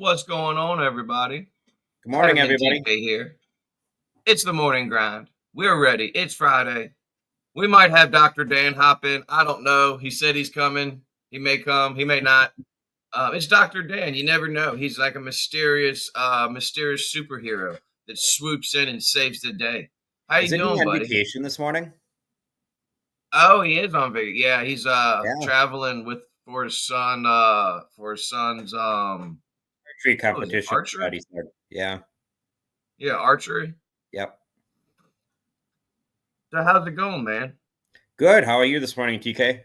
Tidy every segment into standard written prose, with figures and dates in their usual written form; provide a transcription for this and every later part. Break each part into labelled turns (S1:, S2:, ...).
S1: What's going on, everybody?
S2: Good morning,
S1: Kevin and
S2: everybody.
S1: TK here. It's the morning grind. We're ready. It's Friday. We might have Dr. Dan hop in. I don't know. He said he's coming. He may come. He may not. It's Dr. Dan. You never know. He's like a mysterious superhero that swoops in and saves the day. How you
S2: Isn't he
S1: doing,
S2: on
S1: buddy?
S2: vacation this morning?
S1: Oh, he is on vacation. Yeah, he's
S2: Yeah.
S1: traveling with for his son for his son's
S2: Archery
S1: what was it?
S2: competition.
S1: Archery?
S2: He said. Yeah.
S1: Yeah, archery.
S2: Yep.
S1: So how's it going, man?
S2: Good. How are you this morning, TK?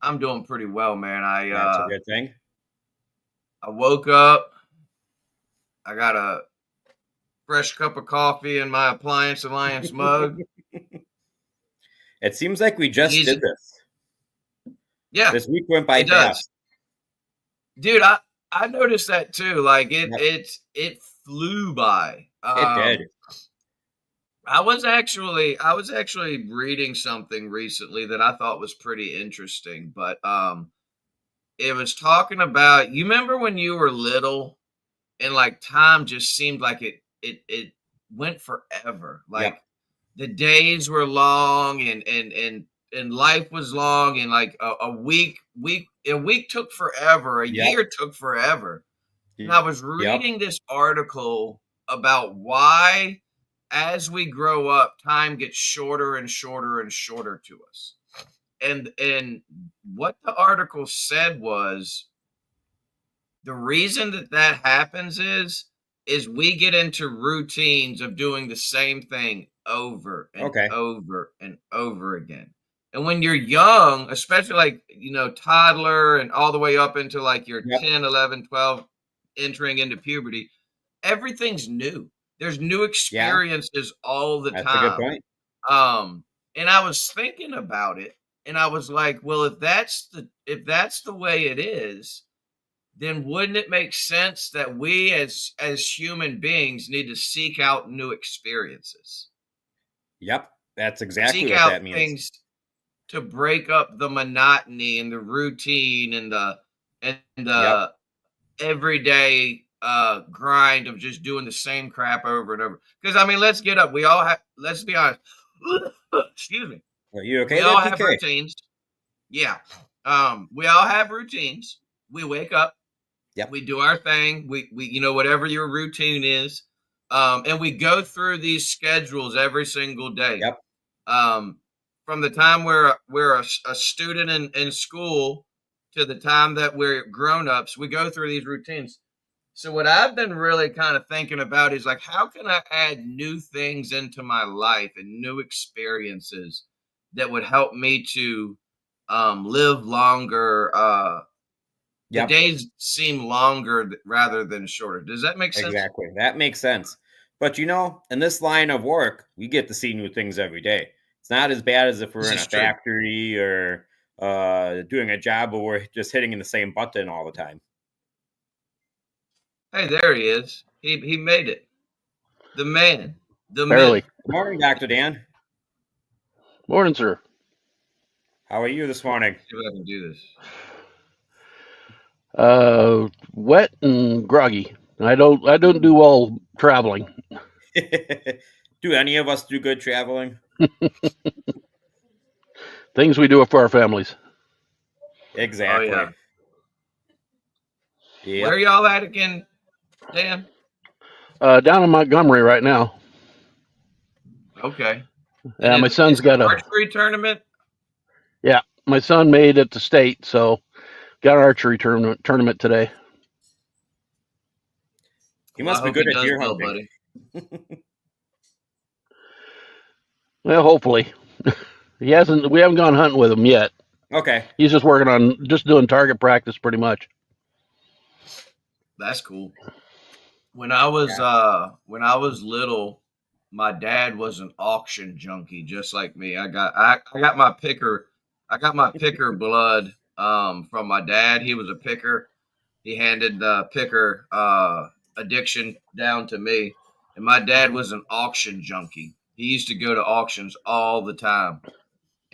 S1: I'm doing pretty well, man.
S2: That's a good thing.
S1: I woke up. I got a fresh cup of coffee in my Appliance Alliance mug.
S2: It seems like we just did this.
S1: Yeah,
S2: This week went by
S1: it does.
S2: fast.
S1: Dude, I noticed that too. Like it flew by.
S2: It did.
S1: I was actually reading something recently that I thought was pretty interesting, but it was talking about, you remember when you were little and like time just seemed like it went forever. Like
S2: Yep.
S1: the days were long and life was long, and like a week took forever. A
S2: Yep.
S1: year took forever. And I was reading this article about why, as we grow up, time gets shorter and shorter and shorter to us. And what the article said was the reason that happens is we get into routines of doing the same thing over and over and over again. And when you're young, especially like, toddler and all the way up into like your 10, 11, 12, entering into puberty, everything's new. There's new experiences all the time.
S2: That's a good point.
S1: And I was thinking about it, and I was like, well, if that's the way it is, then wouldn't it make sense that we as human beings need to seek out new experiences?
S2: Yep, that's exactly
S1: seek
S2: what
S1: out
S2: that means.
S1: Things to break up the monotony and the routine and the everyday grind of just doing the same crap over and over. Because I mean, let's get up. Let's be honest. Excuse me.
S2: Are you okay?
S1: We all have routines. Yeah. We all have routines. We wake up.
S2: Yep.
S1: We do our thing. We whatever your routine is. And we go through these schedules every single day.
S2: Yep.
S1: From the time we're a student in school to the time that we're grown-ups, we go through these routines. So what I've been really kind of thinking about is like, how can I add new things into my life and new experiences that would help me to live longer? The days seem longer rather than shorter. Does that make sense?
S2: Exactly. That makes sense. But in this line of work, we get to see new things every day. It's not as bad as if we're in a factory or doing a job where we're just hitting the same button all the time.
S1: Hey, there he is. He made it. The man. The
S3: Barely.
S1: myth.
S2: Good morning, Dr. Dan.
S3: Morning, sir.
S2: How are you this morning?
S1: Let's see if I can do this.
S3: Wet and groggy. I don't do well traveling.
S2: Do any of us do good traveling?
S3: Things we do it for our families.
S2: Exactly.
S1: Oh, yeah. Where are y'all at again, Dan?
S3: Down in Montgomery right now.
S1: Okay.
S3: Yeah, my son's got an
S1: archery tournament.
S3: Yeah, my son made it to state, so got an archery tournament today.
S2: He must be good at deer hunting, buddy.
S3: Well, hopefully. We haven't gone hunting with him yet.
S2: Okay.
S3: He's just working on doing target practice pretty much.
S1: That's cool. When I was little, my dad was an auction junkie just like me. I got my picker blood from my dad. He was a picker. He handed the picker addiction down to me. And my dad was an auction junkie. He used to go to auctions all the time.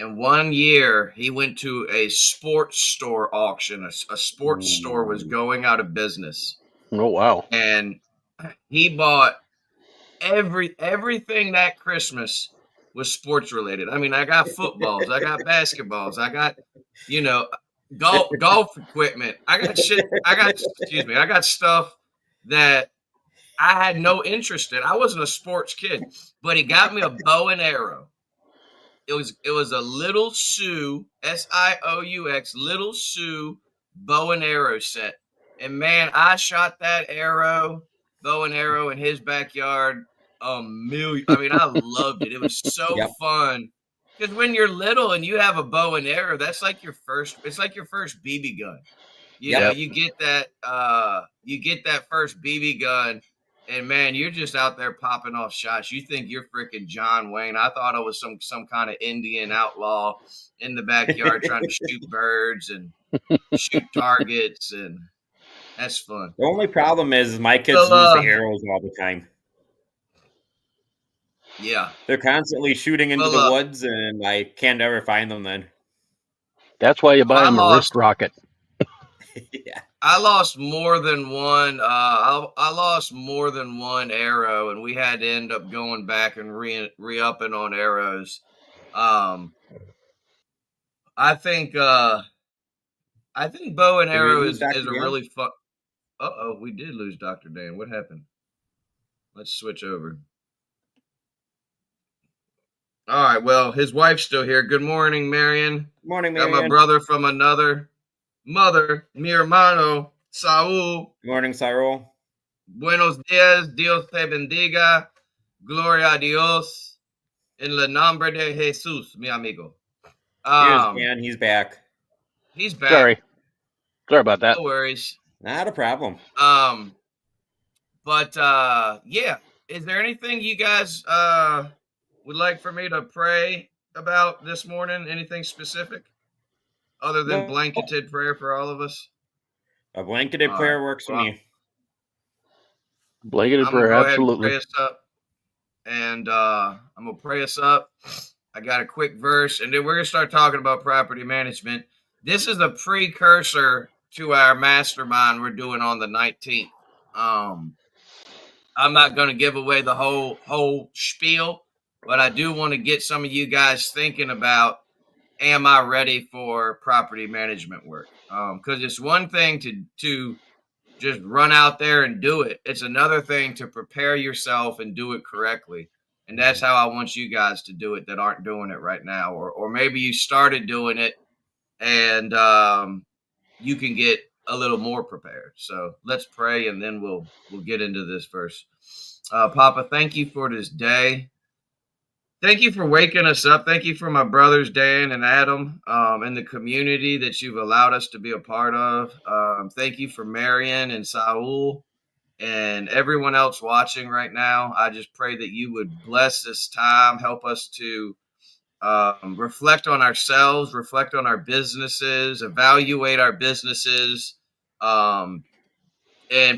S1: And one year he went to a sports store auction. A sports store was going out of business.
S3: Oh, wow.
S1: And he bought everything that Christmas was sports related. I mean, I got footballs, I got basketballs, I got, golf equipment. I got I got stuff that I had no interest in. I wasn't a sports kid, but he got me a bow and arrow. It was a Little Sioux, Sioux, Little Sioux bow and arrow set. And man, I shot that bow and arrow in his backyard a million. I mean, I loved it. It was so fun. Because when you're little and you have a bow and arrow, that's like it's like your first BB gun. You know, you get that first BB gun, and man, you're just out there popping off shots. You think you're freaking John Wayne. I thought I was some kind of Indian outlaw in the backyard trying to shoot birds and shoot targets, and that's fun.
S2: The only problem is my kids lose the arrows all the time.
S1: Yeah.
S2: They're constantly shooting into the woods, and I can't ever find them then.
S3: That's why you buy them a wrist rocket.
S1: Yeah. I lost more than one. I lost more than one arrow, and we had to end up going back and re-upping on arrows. I think bow and arrow is a really fun. We did lose Dr. Dan. What happened? Let's switch over. All right. Well, his wife's still here. Good morning, Marion.
S2: Good morning, Marion.
S1: Got my brother from another mother, mi hermano, Saúl.
S2: Good morning, Saúl.
S1: Buenos días, Dios te bendiga, gloria a Dios, en el nombre de Jesús, mi amigo.
S2: He's back.
S1: He's back.
S3: Sorry about that.
S1: No worries.
S2: Not a problem.
S1: But yeah, is there anything you guys would like for me to pray about this morning? Anything specific? Other than blanketed prayer for all of us?
S2: A blanketed prayer works for me.
S3: Blanketed prayer, absolutely.
S1: Pray us up. And I'm going to pray us up. I got a quick verse, and then we're going to start talking about property management. This is a precursor to our mastermind we're doing on the 19th. I'm not going to give away the whole spiel, but I do want to get some of you guys thinking about, am I ready for property management work? Because it's one thing to just run out there and do it. It's another thing to prepare yourself and do it correctly. And that's how I want you guys to do it that aren't doing it right now. Or maybe you started doing it and you can get a little more prepared. So let's pray, and then we'll get into this verse. Papa, thank you for this day. Thank you for waking us up. Thank you for my brothers, Dan and Adam, and the community that you've allowed us to be a part of. Thank you for Marion and Saúl and everyone else watching right now. I just pray that you would bless this time, help us to reflect on ourselves, reflect on our businesses, evaluate our businesses, and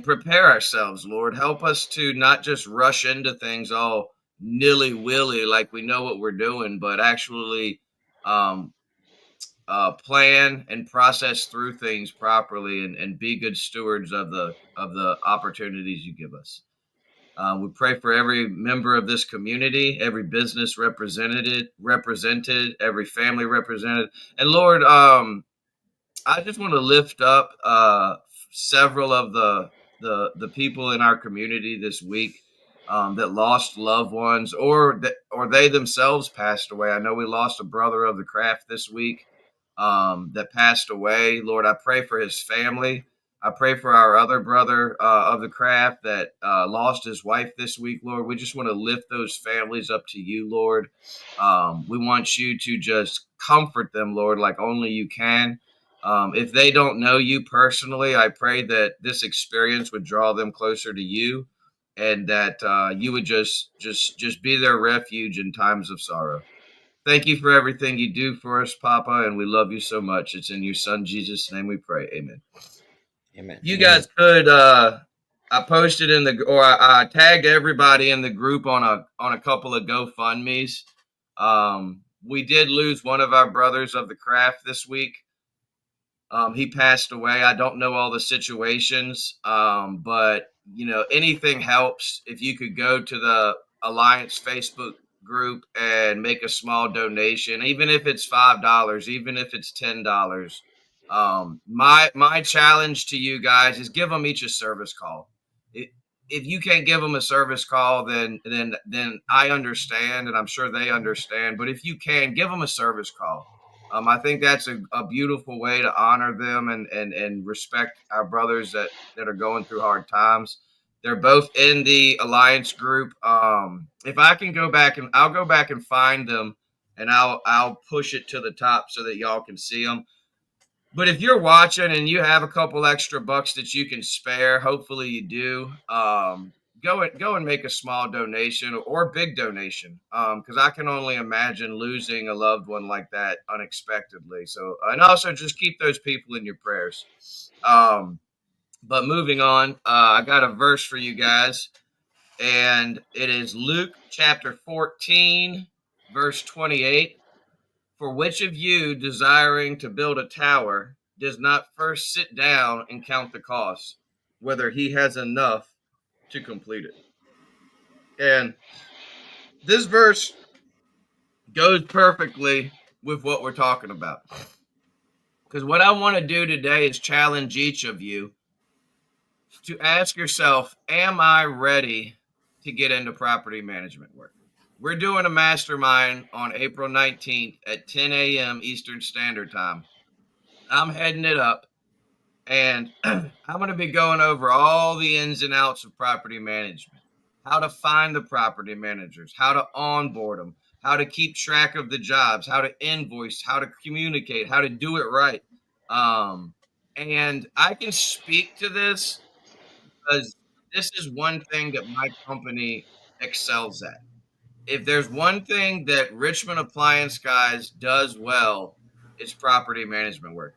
S1: prepare ourselves, Lord. Help us to not just rush into things all nilly-willy like we know what we're doing, but actually plan and process through things properly and be good stewards of the opportunities you give us. We pray for every member of this community, every business represented, every family represented. And Lord, I just want to lift up several of the people in our community this week that lost loved ones, or they themselves passed away. I know we lost a brother of the craft this week that passed away. Lord, I pray for his family. I pray for our other brother of the craft that lost his wife this week, Lord. We just want to lift those families up to you, Lord. We want you to just comfort them, Lord, like only you can. If they don't know you personally, I pray that this experience would draw them closer to you, and that you would just be their refuge in times of sorrow. Thank you for everything you do for us, Papa, and we love you so much. It's in your Son, Jesus' name we pray. Amen.
S2: Amen.
S1: You guys could, I posted I tagged everybody in the group on a couple of GoFundMes. We did lose one of our brothers of the craft this week. He passed away. I don't know all the situations, but anything helps. If you could go to the Alliance Facebook group and make a small donation, even if it's $5, even if it's $10. My challenge to you guys is give them each a service call. If you can't give them a service call, then I understand, and I'm sure they understand. But if you can, give them a service call. I think that's a beautiful way to honor them and respect our brothers that are going through hard times. They're both in the Alliance group. If I can go back and I'll go back and find them, and I'll push it to the top so that y'all can see them. But if you're watching and you have a couple extra bucks that you can spare, hopefully you do. Go and make a small donation or a big donation, because I can only imagine losing a loved one like that unexpectedly. So, and also just keep those people in your prayers. But moving on, I got a verse for you guys, and it is Luke chapter 14, verse 28. For which of you, desiring to build a tower, does not first sit down and count the cost, whether he has enough to complete it? And this verse goes perfectly with what we're talking about. Because what I want to do today is challenge each of you to ask yourself, am I ready to get into property management work? We're doing a mastermind on April 19th at 10 a.m. Eastern Standard Time. I'm heading it up, and I'm going to be going over all the ins and outs of property management, how to find the property managers, how to onboard them, how to keep track of the jobs, how to invoice, how to communicate, how to do it right. And I can speak to this because this is one thing that my company excels at. If there's one thing that Richmond Appliance Guys does well, it's property management work.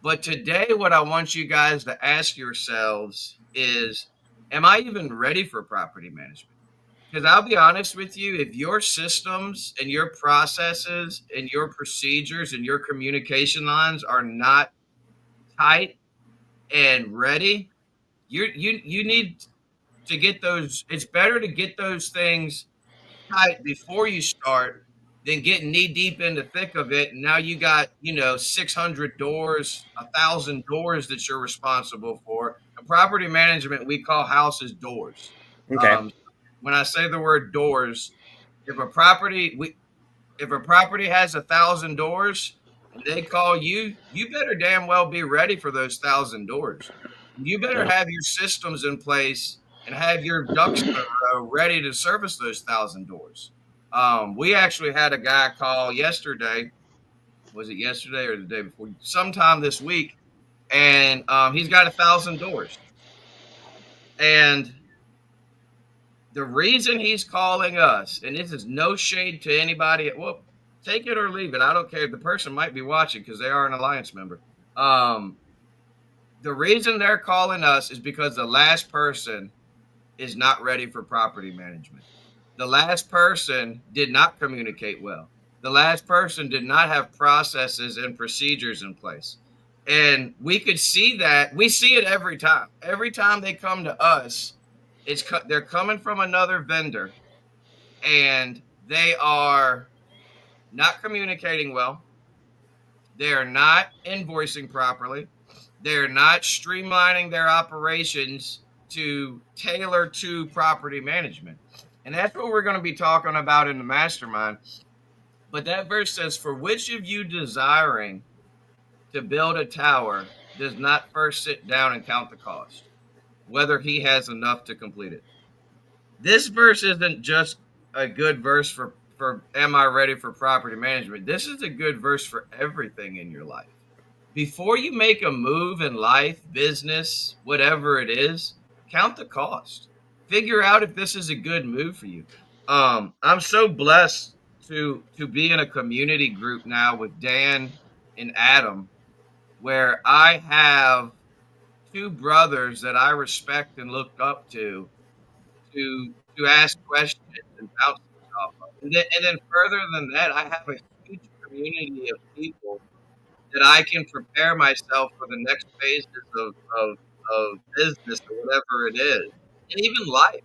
S1: But today, what I want you guys to ask yourselves is, am I even ready for property management? Because I'll be honest with you, if your systems and your processes and your procedures and your communication lines are not tight and ready, you need to get those. It's better to get those things tight before you start than getting knee deep in the thick of it. And now you got, 600 doors, 1,000 doors that you're responsible for. In property management, we call houses doors.
S2: Okay.
S1: When I say the word doors, if a property has 1,000 doors and they call you, you better damn well be ready for those 1,000 doors. You better have your systems in place and have your ducks in a row ready to service those 1,000 doors. We actually had a guy call yesterday. Was it yesterday or the day before? Sometime this week, and he's got 1,000 doors. And the reason he's calling us, and this is no shade to anybody, well, take it or leave it. I don't care. The person might be watching because they are an Alliance member. The reason they're calling us is because the last person is not ready for property management. The last person did not communicate well. The last person did not have processes and procedures in place. And we could see that. We see it every time. Every time they come to us, they're coming from another vendor, and they are not communicating well. They are not invoicing properly. They're not streamlining their operations to tailor to property management. And that's what we're going to be talking about in the mastermind. But that verse says, for which of you desiring to build a tower does not first sit down and count the cost, whether he has enough to complete it? This verse isn't just a good verse for am I ready for property management? This is a good verse for everything in your life. Before you make a move in life, business, whatever it is, count the cost. Figure out if this is a good move for you. I'm so blessed to be in a community group now with Dan and Adam, where I have two brothers that I respect and look up to ask questions and bounce stuff off of. And then further than that, I have a community of people that I can prepare myself for the next phases of business or whatever it is, and even life.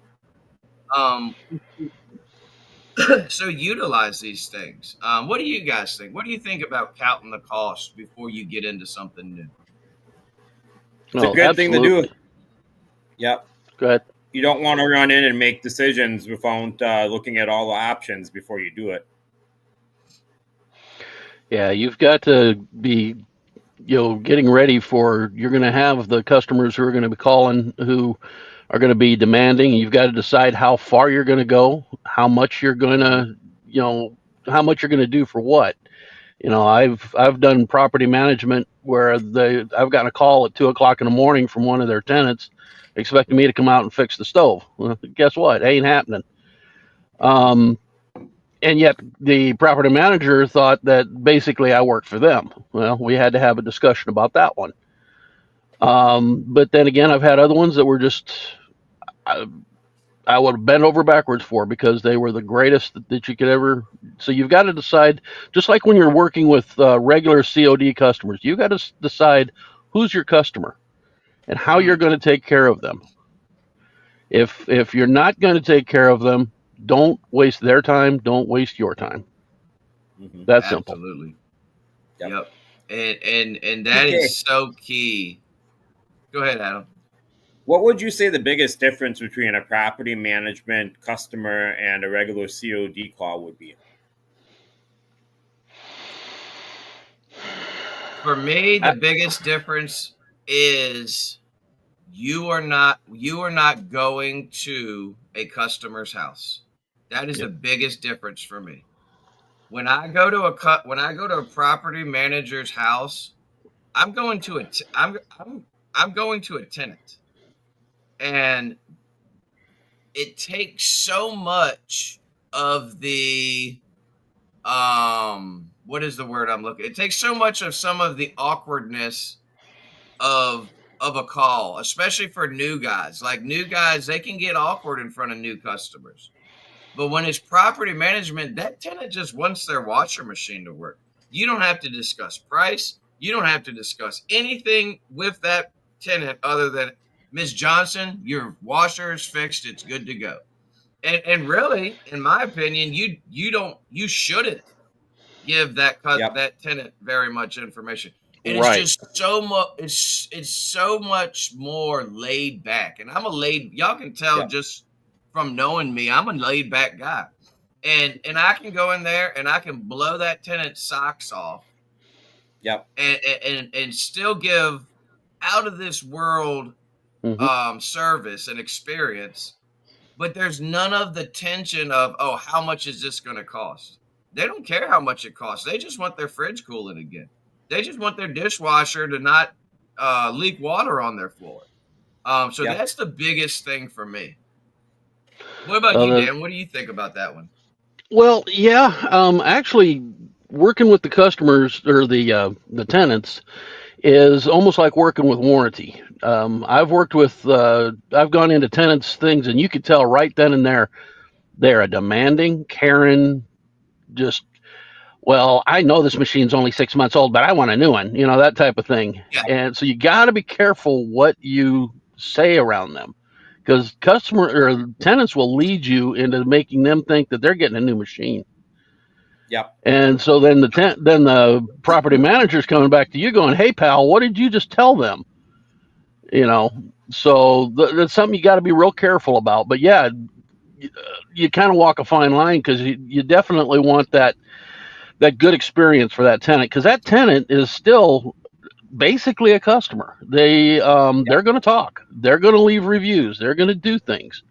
S1: Um, so utilize these things. What do you guys think? What do you think about counting the cost before you get into something new?
S2: It's a good thing to do. Yep.
S3: Go ahead.
S2: You don't want to run in and make decisions without looking at all the options before you do it.
S3: Yeah, you've got to be, getting ready for, you're going to have the customers who are going to be calling, who are going to be demanding. You've got to decide how far you're going to go, how much you're going to, how much you're going to do for what. I've done property management where I've gotten a call at 2 o'clock in the morning from one of their tenants expecting me to come out and fix the stove. Well, guess what? It ain't happening. And yet the property manager thought that basically I worked for them. Well, we had to have a discussion about that one. But then again, I've had other ones that were just, I would have bent over backwards for, because they were the greatest that you could ever. So you've got to decide, just like when you're working with regular COD customers, you got to decide who's your customer and how you're going to take care of them. If you're not going to take care of them, don't waste their time. Don't waste your time. That's simple.
S1: Absolutely. Yep. And that is so key. Go ahead, Adam.
S2: What would you say the biggest difference between a property management customer and a regular COD call would be?
S1: For me, the biggest difference is you are not going to a customer's house. That is the biggest difference for me. When I go to a property manager's house, I'm going to I'm going to a tenant. And it takes so much of the what is the word I'm looking? It takes so much of some of the awkwardness of a call, especially for new guys. Like new guys, they can get awkward in front of new customers. But when it's property management, that tenant just wants their washer machine to work. You don't have to discuss price. You don't have to discuss anything with that tenant other than, Ms. Johnson, your washer is fixed. It's good to go. And really, in my opinion, you shouldn't give that that tenant very much information. And it's just so much. It's so much more laid back. And y'all can tell just from knowing me, I'm a laid back guy. And I can go in there and I can blow that tenant's socks off.
S2: Yep.
S1: And still give out of this world service and experience, but there's none of the tension of, oh, how much is this going to cost? They don't care how much it costs. They just want their fridge cooling again. They just want their dishwasher to not leak water on their floor. So that's the biggest thing for me. What about you, Dan? What do you think about that one?
S3: Well, yeah, actually, working with the customers or the tenants is almost like working with warranty. I've worked with, I've gone into tenants' things, and you could tell right then and there, they're a demanding, caring, just, well, I know this machine's only 6 months old, but I want a new one, that type of thing.
S1: Yeah.
S3: And so you got to be careful what you say around them, because tenants will lead you into making them think that they're getting a new machine.
S2: Yep.
S3: And so then the property manager's coming back to you going, "Hey, pal, what did you just tell them?" So that's something you got to be real careful about. But yeah, you kind of walk a fine line, because you definitely want that good experience for that tenant, because that tenant is still basically a customer. They're going to talk, they're going to leave reviews, they're going to do things.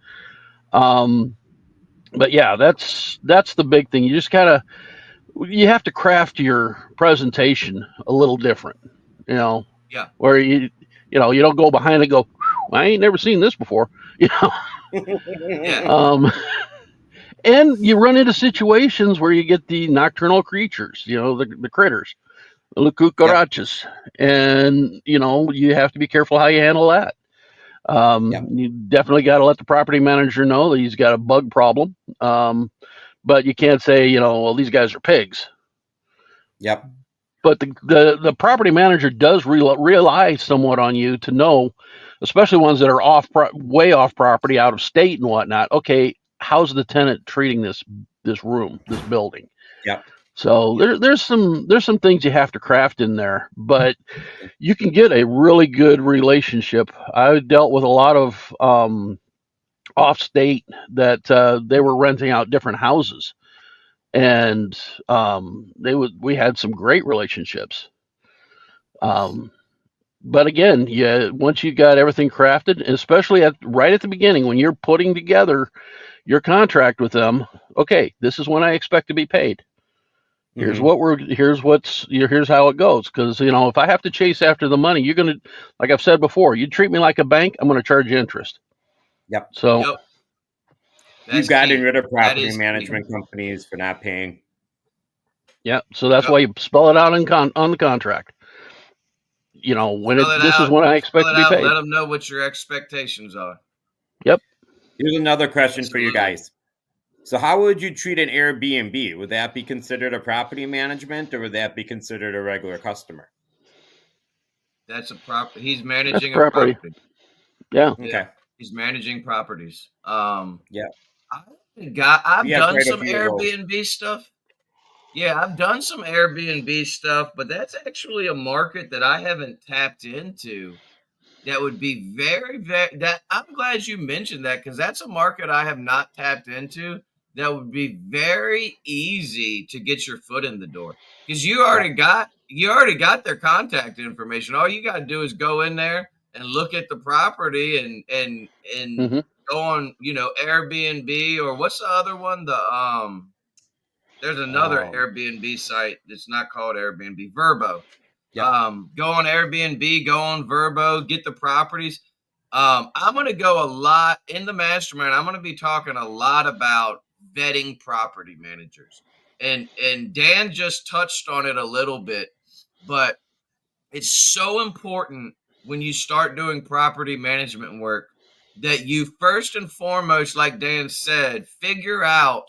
S3: But yeah, that's the big thing. You have to craft your presentation a little different, where you don't go behind and go, I ain't never seen this before,
S1: Yeah.
S3: And you run into situations where you get the nocturnal creatures, the critters, the cucarachas, and you have to be careful how you handle that. You definitely got to let the property manager know that he's got a bug problem, but you can't say, well, these guys are pigs.
S2: Yep.
S3: But the property manager does rely somewhat on you to know, especially ones that are way off property, out of state and whatnot. Okay, how's the tenant treating this room, this building?
S2: Yep.
S3: So there's some things you have to craft in there, but you can get a really good relationship. I dealt with a lot of off state that they were renting out different houses, and we had some great relationships. But again, yeah, once you got everything crafted, especially right at the beginning when you're putting together your contract with them, okay, this is when I expect to be paid. Here's here's how it goes. Because if I have to chase after the money, you're gonna, like I've said before, you treat me like a bank, I'm gonna charge you interest.
S2: Yep.
S3: So
S2: we've gotten rid of property management companies for not paying.
S3: Yeah, so that's why you spell it out on the contract. When this is when I expect to be paid.
S1: Let them know what your expectations are.
S3: Yep.
S2: Here's another question for you guys. So how would you treat an Airbnb? Would that be considered a property management, or would that be considered a regular customer?
S1: That's a property. He's managing a property.
S3: Yeah.
S2: Okay.
S1: He's managing properties.
S2: Yeah.
S1: I've done some Airbnb stuff. Yeah, I've done some Airbnb stuff, but that's actually a market that I haven't tapped into. That would be very, very, I'm glad you mentioned that, because that's a market I have not tapped into. That would be very easy to get your foot in the door, because you already got their contact information. All you got to do is go in there and look at the property and go on, Airbnb, or what's the other one? There's another Airbnb site that's not called Airbnb, Vrbo. Yep. Go on Airbnb, go on Vrbo, get the properties. I'm going to go a lot in the mastermind. I'm going to be talking a lot about vetting property managers. And Dan just touched on it a little bit, but it's so important when you start doing property management work that you first and foremost, like Dan said, figure out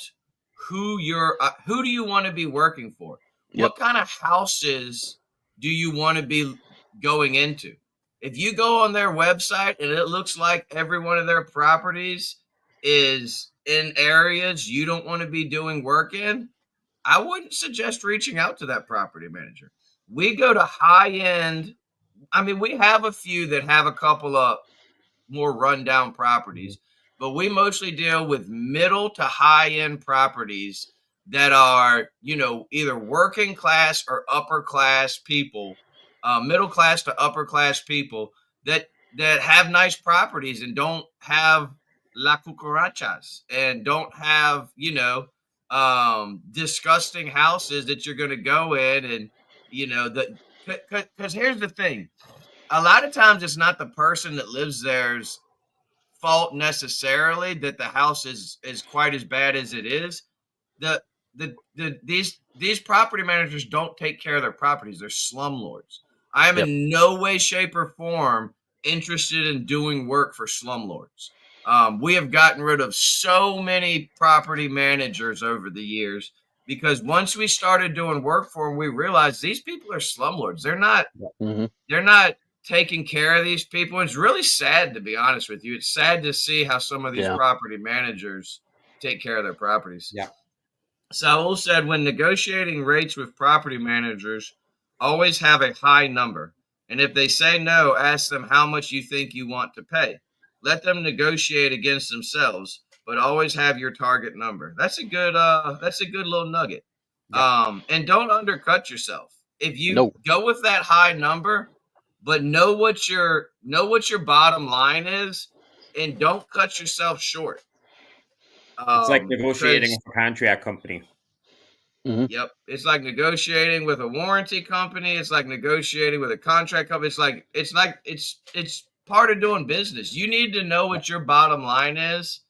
S1: who do you want to be working for? Yep. What kind of houses do you want to be going into? If you go on their website and it looks like every one of their properties is in areas you don't want to be doing work in, I wouldn't suggest reaching out to that property manager. We go to high end. I mean, we have a few that have a couple of more rundown properties, but we mostly deal with middle to high end properties that are, either working class or upper class people, middle class to upper class people that have nice properties and don't have la cucarachas and don't have, disgusting houses that you're going to go in and, because here's the thing. A lot of times it's not the person that lives there's fault necessarily that the house is quite as bad as it is. These property managers don't take care of their properties. They're slumlords. I am in no way, shape, or form interested in doing work for slumlords. We have gotten rid of so many property managers over the years because once we started doing work for them, we realized these people are slumlords. They're not taking care of these people. It's really sad, to be honest with you. It's sad to see how some of these property managers take care of their properties.
S2: Yeah.
S1: Saul said, when negotiating rates with property managers, always have a high number. And if they say no, ask them how much you think you want to pay. Let them negotiate against themselves, but always have your target number. That's a good little nugget. Yeah. And don't undercut yourself. If you go with that high number, but know what your bottom line is, and don't cut yourself short.
S2: It's like negotiating with a contract company.
S1: Mm-hmm. Yep, it's like negotiating with a warranty company. It's like negotiating with a contract company. It's part of doing business. You need to know what your bottom line is.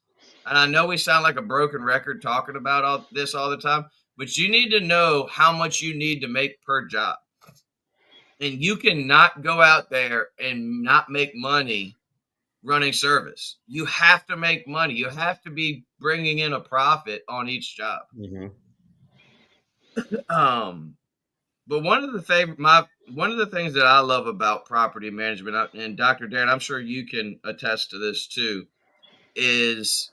S1: And I know we sound like a broken record talking about all the time, but you need to know how much you need to make per job. And you cannot go out there and not make money running service. You have to make money. You have to be bringing in a profit on each job.
S2: Mm-hmm.
S1: But one of the things that I love about property management, and Dr. Dan, I'm sure you can attest to this too, is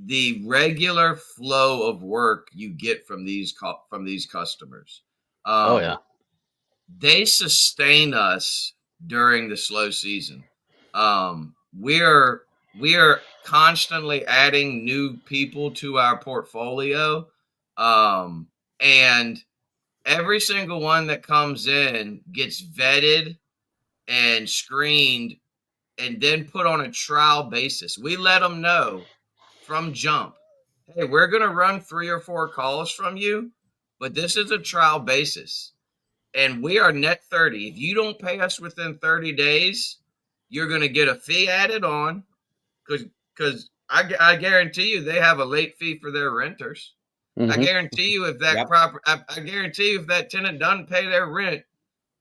S1: the regular flow of work you get from these customers.
S3: Oh yeah.
S1: They sustain us during the slow season. We are constantly adding new people to our portfolio, and every single one that comes in gets vetted and screened and then put on a trial basis. We let them know from jump, hey, we're going to run 3 or 4 calls from you, but this is a trial basis. And we are net 30. If you don't pay us within 30 days, you're going to get a fee added on, because I guarantee you they have a late fee for their renters. I
S3: Mm-hmm.
S1: guarantee you if that
S2: Yep.
S1: I guarantee you if that tenant doesn't pay their rent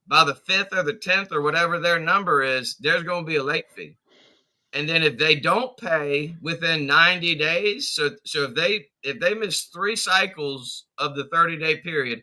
S1: by the 5th or the 10th or whatever their number is, there's going to be a late fee. And then if they don't pay within 90 days, so if they miss 3 cycles of the 30-day period,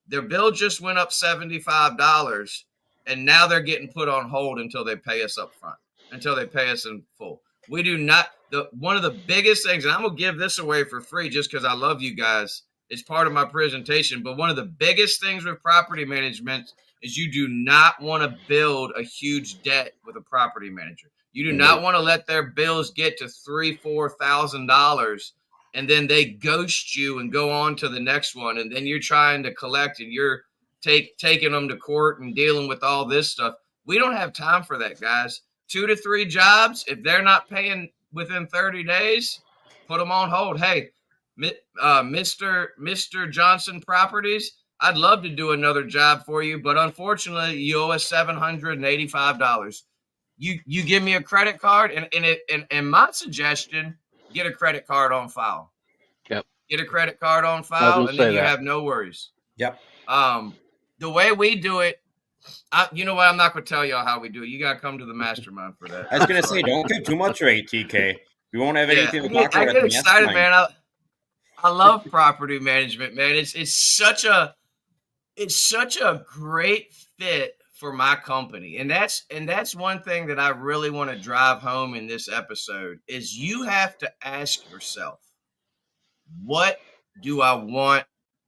S1: their bill just went up $75, and now they're getting put on hold until they pay us up front, until they pay us in full. We do not. One of the biggest things, and I'm gonna give this away for free just because I love you guys. It's part of my presentation, but one of the biggest things with property management is you do not want to build a huge debt with a property manager. You do not want to let their bills get to $3,000-$4,000 and then they ghost you and go on to the next one, and then you're trying to collect and you're taking them to court and dealing with all this stuff. We don't have time for that, guys. 2 to 3 jobs, if they're not paying within 30 days, put them on hold. Hey, Mr. Johnson Properties, I'd love to do another job for you, but unfortunately, you owe us $785. You give me a credit card, and my suggestion, get a credit card on file.
S3: Yep.
S1: Get a credit card on file, and then you have no worries.
S2: Yep.
S1: The way we do it, you know what? I'm not going to tell y'all how we do it. You got to come to the mastermind for that.
S2: I was going to say, don't get too much right, TK. We won't have anything to talk about.
S1: I get excited, man. I love property management, man. It's such a great fit for my company, and that's one thing that I really want to drive home in this episode is you have to ask yourself, what do I want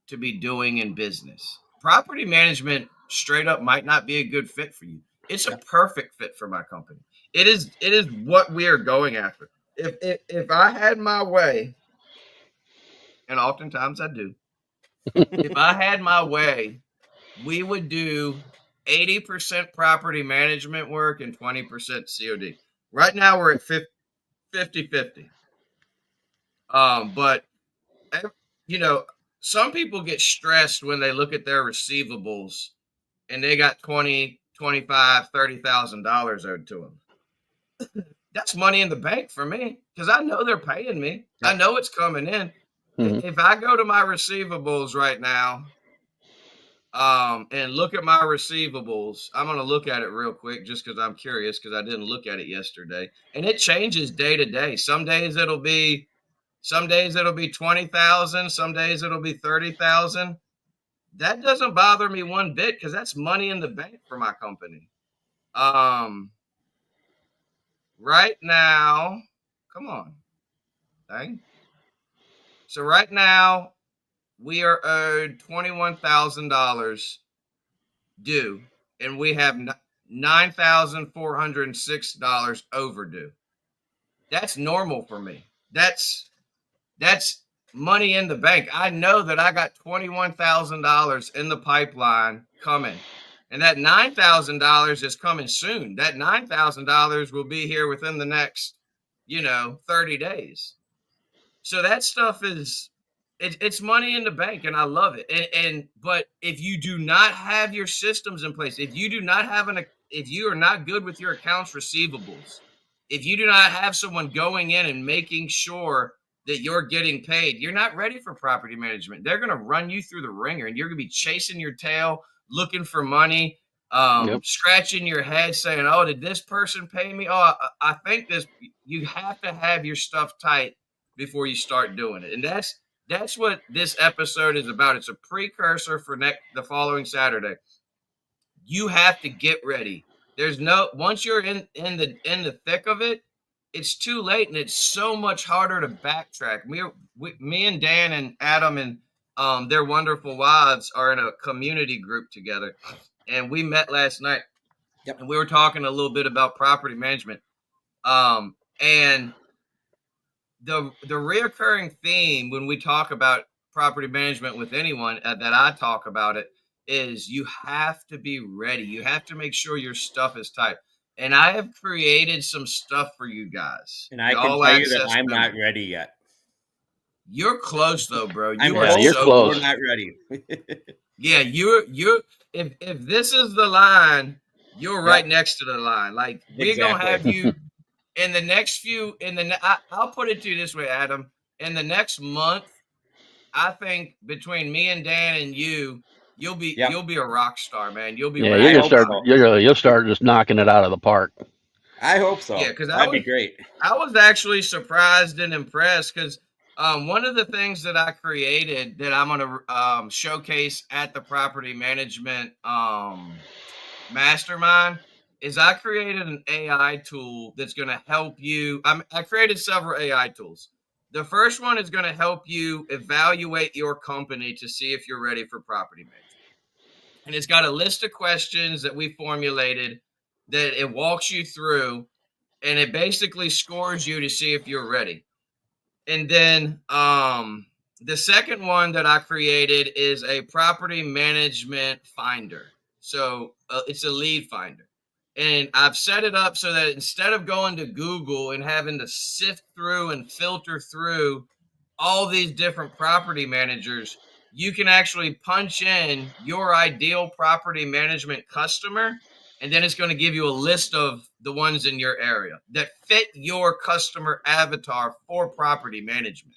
S1: to be doing in business? Property management straight up might not be a good fit for you. It's a perfect fit for my company. It is what we are going after. If I had my way, and oftentimes I do, if I had my way, we would do 80% property management work and 20% COD. Right now we're at 50-50. But some people get stressed when they look at their receivables and they got $20,000, $25,000, $30,000 owed to them. That's money in the bank for me because I know they're paying me. I know it's coming in. Mm-hmm. If I go to my receivables right now, and look at my receivables, I'm going to look at it real quick just because I'm curious because I didn't look at it yesterday, and it changes day to day. Some days it'll be 20,000. Some days it'll be 30,000. That doesn't bother me one bit because that's money in the bank for my company. Right now, come on, dang. So right now, we are owed $21,000 due, and we have $9,406 overdue. That's normal for me. That's money in the bank. I know that I got $21,000 in the pipeline coming, and that $9,000 is coming soon. That $9,000 will be here within the next, 30 days. So that stuff it's money in the bank, and I love it. But if you do not have your systems in place, if you are not good with your accounts receivables, if you do not have someone going in and making sure that you're getting paid, you're not ready for property management. They're going to run you through the ringer, and you're going to be chasing your tail, looking for money, scratching your head, saying, "Oh, did this person pay me? Oh, I think this." You have to have your stuff tight before you start doing it, and that's what this episode is about. It's a precursor for the following Saturday. You have to get ready. There's no once you're in the thick of it, it's too late, and it's so much harder to backtrack. Me and Dan and Adam and their wonderful wives are in a community group together, and we met last night.
S2: Yep.
S1: And we were talking a little bit about property management. And the reoccurring theme when we talk about property management with anyone that I talk about it is you have to be ready. You have to make sure your stuff is tight. And I have created some stuff for you guys.
S2: And I can tell you that I'm not ready yet.
S1: You're close though, bro.
S3: You're close.
S2: We're not ready.
S1: Yeah, you're if this is the line, you're right next to the line. Like we're gonna have you in the next few. I'll put it to you this way, Adam. In the next month, I think between me and Dan and you'll be a rock star, man. You'll be
S3: you'll start just knocking it out of the park.
S2: I hope so.
S1: Yeah, because
S2: that'd be great.
S1: I was actually surprised and impressed because one of the things that I created that I'm going to showcase at the property management mastermind is I created an AI tool that's going to help you. I created several AI tools. The first one is going to help you evaluate your company to see if you're ready for property management. And it's got a list of questions that we formulated that it walks you through, and it basically scores you to see if you're ready. And then the second one that I created is a property management finder. So it's a lead finder. And I've set it up so that instead of going to Google and having to sift through and filter through all these different property managers, you can actually punch in your ideal property management customer, and then it's going to give you a list of the ones in your area that fit your customer avatar for property management.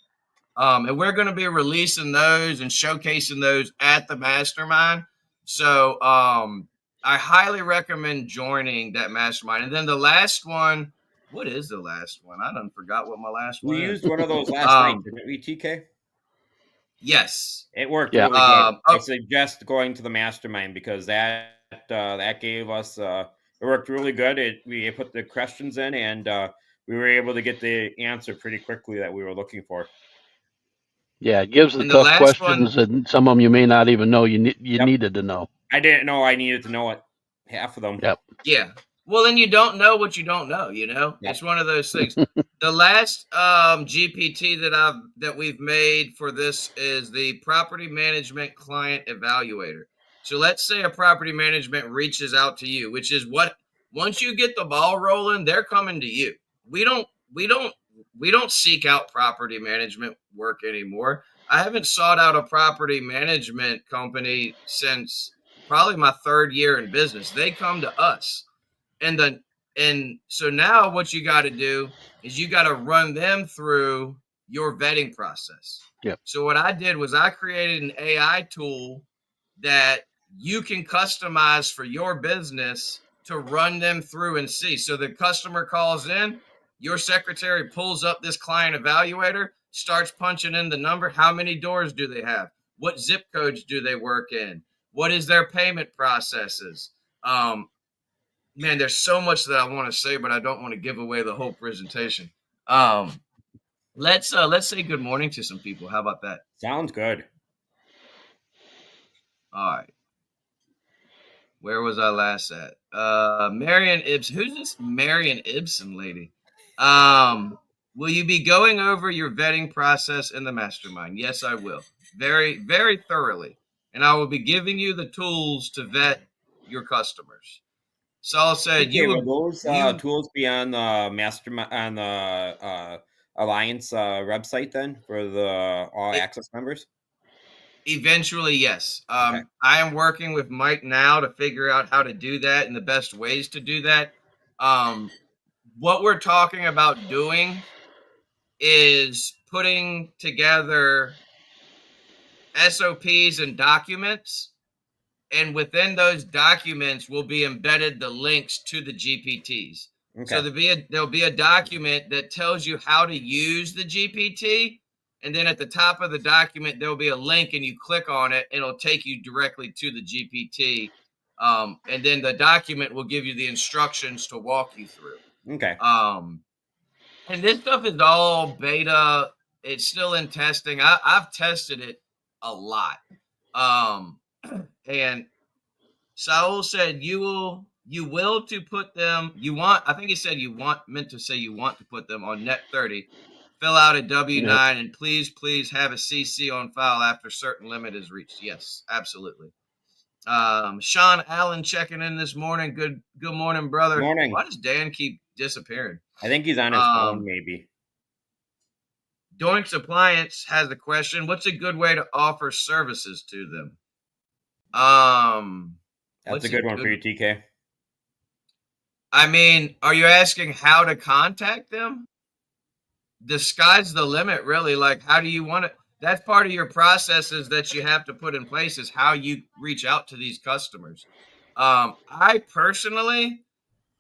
S1: And we're going to be releasing those and showcasing those at the mastermind. So I highly recommend joining that mastermind. And then the last one, what is the last one? I done forgot what my last one is.
S2: We used one of those last night, didn't we, TK?
S1: Yes.
S2: It worked really good. I suggest going to the mastermind because that gave us it worked really good. We put the questions in and we were able to get the answer pretty quickly that we were looking for.
S3: Yeah, it gives the tough questions, and some of them you may not even know you needed to know.
S2: I didn't know I needed to know it. Half of them.
S3: Yep.
S1: Yeah. Well, then you don't know what you don't know. You know, It's one of those things. The last GPT that we've made for this is the property management client evaluator. So let's say a property management reaches out to you, which is what once you get the ball rolling, they're coming to you. We don't seek out property management work anymore. I haven't sought out a property management company since probably my third year in business. They come to us. And so now what you got to do is you got to run them through your vetting process.
S3: Yep.
S1: So what I did was I created an AI tool that you can customize for your business to run them through and see. So the customer calls in, your secretary pulls up this client evaluator, starts punching in the number. How many doors do they have? What zip codes do they work in? What is their payment processes? Man, there's so much that I want to say, but I don't want to give away the whole presentation. Let's say good morning to some people. How about that?
S2: Sounds good.
S1: All right. Where was I last at? Marion Ibsen. Who's this Marion Ibsen lady? Will you be going over your vetting process in the mastermind? Yes, I will. Very, very thoroughly. And I will be giving you the tools to vet your customers. Saul said,
S2: will those tools be on the mastermind on the Alliance website then for the all access members?
S1: Eventually, yes. I am working with Mike now to figure out how to do that and the best ways to do that. What we're talking about doing is putting together SOPs and documents. And within those documents will be embedded the links to the GPTs. Okay. So there'll be a document that tells you how to use the GPT, and then at the top of the document there'll be a link, and you click on it, it'll take you directly to the GPT, and then the document will give you the instructions to walk you through.
S2: Okay.
S1: And this stuff is all beta. It's still in testing. I've tested it a lot. And Saul said you will to put them. You want. I think he said meant to say you want to put them on Net 30. Fill out a W-9 and please have a CC on file after certain limit is reached. Yes, absolutely. Sean Allen checking in this morning. Good morning, brother.
S2: Morning.
S1: Why does Dan keep disappearing?
S2: I think he's on his phone, maybe.
S1: Doinks Appliance has a question. What's a good way to offer services to them?
S2: That's a good one for you, TK.
S1: I mean, are you asking how to contact them? The sky's the limit, really. Like, how do you want it? That's part of your processes that you have to put in place, is how you reach out to these customers. I personally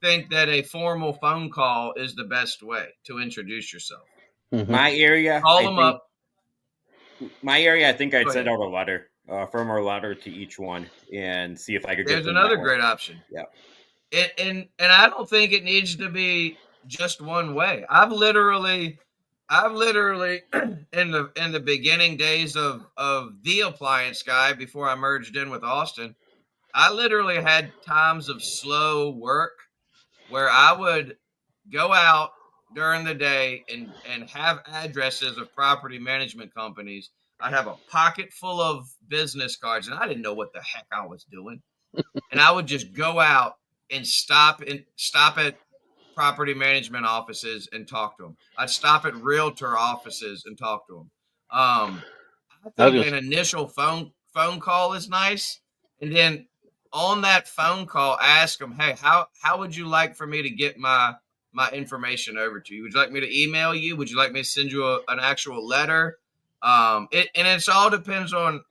S1: think that a formal phone call is the best way to introduce yourself.
S2: Mm-hmm. My area,
S1: call them up.
S2: I think I'd send out a letter, a firmer letter to each one, and see if I could.
S1: There's another great option.
S2: Yeah,
S1: and I don't think it needs to be just one way. I've literally in the beginning days of the Appliance Guy, before I merged in with Austin, I literally had times of slow work where I would go out during the day and have addresses of property management companies. I'd have a pocket full of business cards, and I didn't know what the heck I was doing. And I would just go out and stop at property management offices and talk to them. I'd stop at realtor offices and talk to them. I think an initial phone call is nice, and then on that phone call, ask them, "Hey, how would you like for me to get my information over to you? Would you like me to email you? Would you like me to send you an actual letter?" It all depends on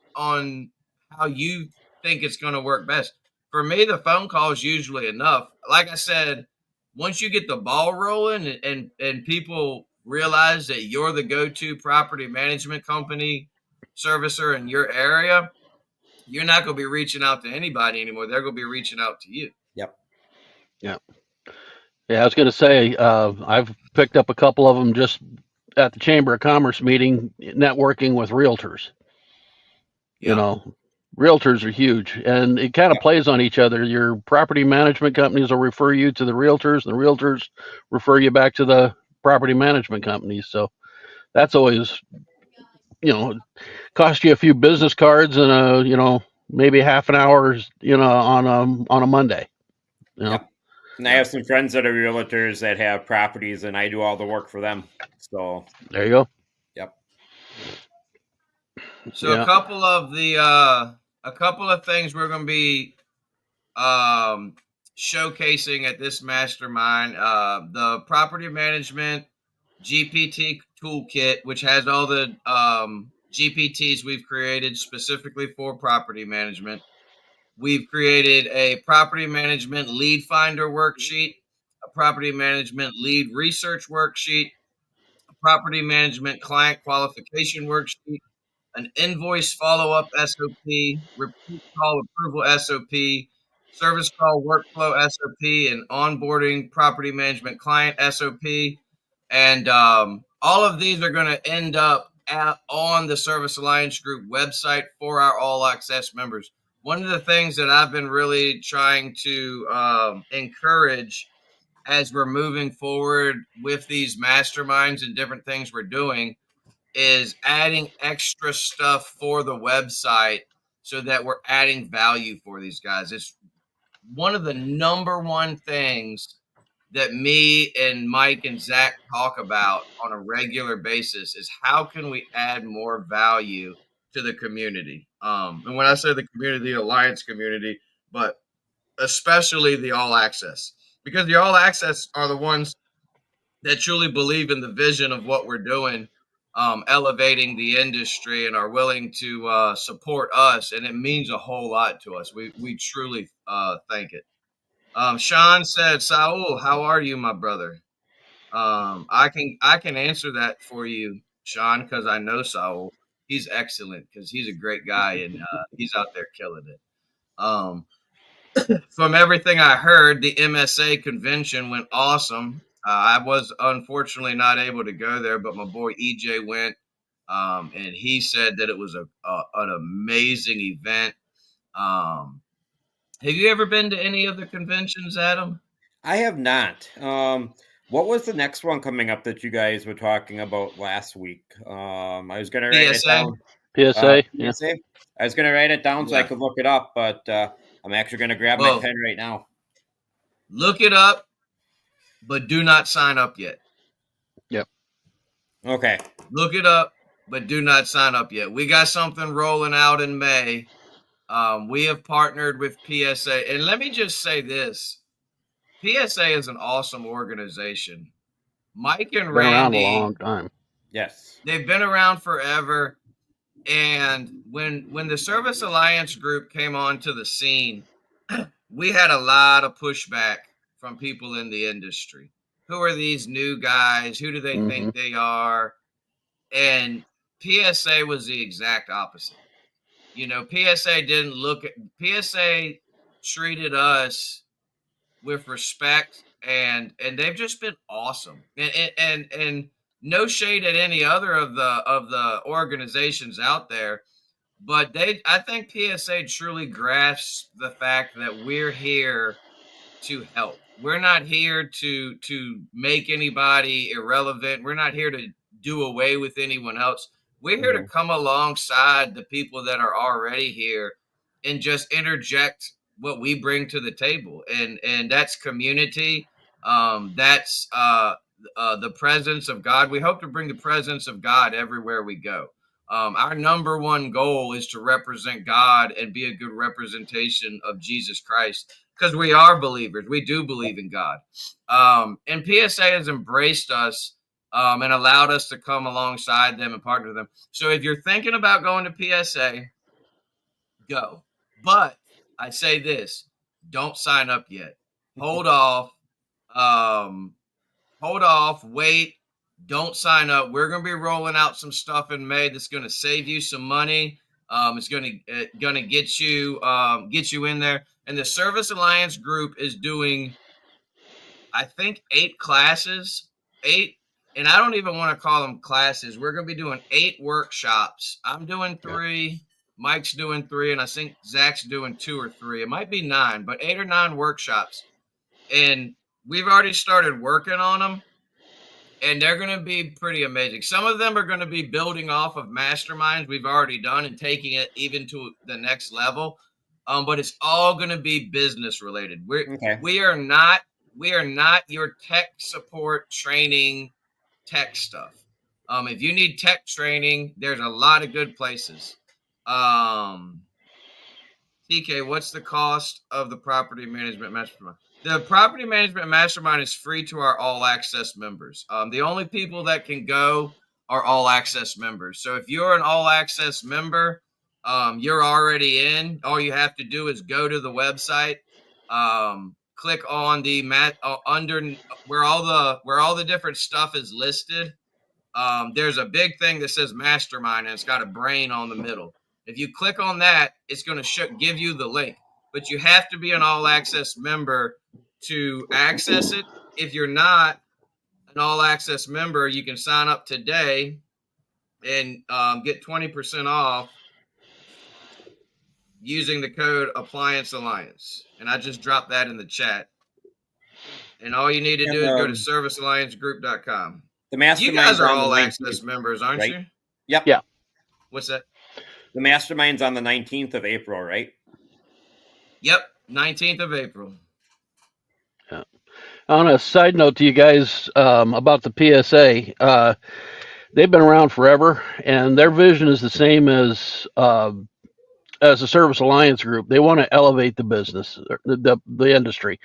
S1: how you think it's going to work best. For me, the phone call is usually enough. Like I said, once you get the ball rolling and people realize that you're the go-to property management company servicer in your area, you're not going to be reaching out to anybody anymore. They're going to be reaching out to you.
S2: Yep.
S3: Yeah. Yeah, I was going to say, I've picked up a couple of them just at the Chamber of Commerce meeting, networking with realtors. Yep. You know, realtors are huge, and it kind of plays on each other. Your property management companies will refer you to the realtors, and the realtors refer you back to the property management companies. So that's always, cost you a few business cards and maybe half an hour, on a Monday.
S2: Yep. And I have some friends that are realtors that have properties, and I do all the work for them. So
S3: there you go.
S2: Yep.
S1: So a couple of things we're going to be showcasing at this mastermind: the property management GPT toolkit, which has all the GPTs we've created specifically for property management. We've created a property management lead finder worksheet, a property management lead research worksheet, a property management client qualification worksheet, an invoice follow-up SOP, repeat call approval SOP, service call workflow SOP, and onboarding property management client SOP. And all of these are going to end up on the Service Alliance Group website for our All Access members. One of the things that I've been really trying to encourage as we're moving forward with these masterminds and different things we're doing is adding extra stuff for the website so that we're adding value for these guys. It's one of the number one things that me and Mike and Zach talk about on a regular basis is how can we add more value to the community? And when I say the community, Alliance community, but especially the All Access, because the All Access are the ones that truly believe in the vision of what we're doing, elevating the industry, and are willing to support us. And it means a whole lot to us. We truly thank it. Sean said, "Saul, how are you, my brother?" I can answer that for you. Sean, because I know Saul. He's excellent because he's a great guy and he's out there killing it. Um, from everything I heard, the MSA convention went awesome. I was unfortunately not able to go there, but my boy EJ went, and he said that it was an amazing event. Have you ever been to any of the conventions, Adam?
S2: I have not. What was the next one coming up that you guys were talking about last week? I was going to write it down.
S3: PSA.
S2: PSA. I was going to write it down so I could look it up, but I'm actually going to grab my pen right now.
S1: Look it up, but do not sign up yet.
S3: Yep.
S2: Okay.
S1: Look it up, but do not sign up yet. We got something rolling out in May. We have partnered with PSA. And let me just say this. PSA is an awesome organization. Mike and Randy.
S3: Been around a long time.
S2: Yes.
S1: They've been around forever. And when the Service Alliance group came onto the scene, we had a lot of pushback from people in the industry. Who are these new guys? Who do they think they are? And PSA was the exact opposite. You know, PSA didn't look at PSA treated us with respect, and they've just been awesome. And no shade at any other of the organizations out there, but I think PSA truly grasps the fact that we're here to help. We're not here to make anybody irrelevant. We're not here to do away with anyone else. We're here to come alongside the people that are already here and just interject what we bring to the table. And that's community. That's the presence of God. We hope to bring the presence of God everywhere we go. Our number one goal is to represent God and be a good representation of Jesus Christ, because we are believers. We do believe in God. And PSA has embraced us and allowed us to come alongside them and partner with them. So if you're thinking about going to PSA, go. But I say this, don't sign up yet. Hold off. Wait. Don't sign up. We're going to be rolling out some stuff in May that's going to save you some money. It's going to get you in there. And the Service Alliance group is doing, I think, 8 classes. 8, and I don't even want to call them classes. We're going to be doing 8 workshops. I'm doing 3. Mike's doing 3, and I think Zach's doing 2 or 3. It might be 9, but 8 or 9 workshops. And we've already started working on them. And they're going to be pretty amazing. Some of them are going to be building off of masterminds we've already done and taking it even to the next level. But it's all going to be business related. We are not your tech support training tech stuff. If you need tech training, there's a lot of good places. TK, what's the cost of the property management mastermind? The property management mastermind is free to our all access members. The only people that can go are all access members. So if you're an all access member, you're already in. All you have to do is go to the website, click on the under where all the different stuff is listed. There's a big thing that says mastermind, and it's got a brain on the middle. If you click on that, it's going to give you the link. But you have to be an all access member to access it. If you're not an all access member, you can sign up today and get 20% off using the code Appliance Alliance. And I just dropped that in the chat. And all you need to do is go to servicealliancegroup.com.
S2: The mastermind.
S1: You guys are all access members, aren't you?
S2: Yep.
S3: Yeah.
S1: What's that?
S2: The mastermind's on the 19th of April, right?
S1: Yep, 19th of April.
S3: Yeah. On a side note to you guys about the PSA, they've been around forever, and their vision is the same as a Service Alliance group. They want to elevate the business, the industry.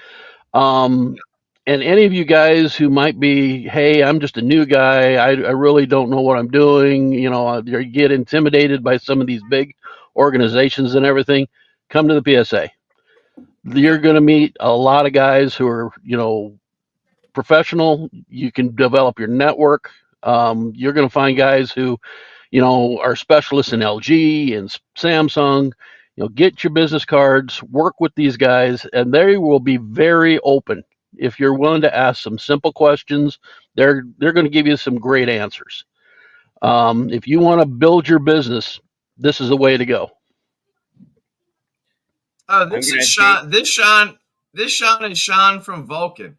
S3: And any of you guys who might be, hey, I'm just a new guy, I really don't know what I'm doing, you get intimidated by some of these big organizations and everything, come to the PSA. You're going to meet a lot of guys who are, professional. You can develop your network. You're going to find guys who, are specialists in LG and Samsung. Get your business cards, work with these guys, and they will be very open. If you're willing to ask some simple questions, they're going to give you some great answers. If you want to build your business, this is the way to go.
S1: Oh, this is Sean. This Sean is Sean from Vulcan.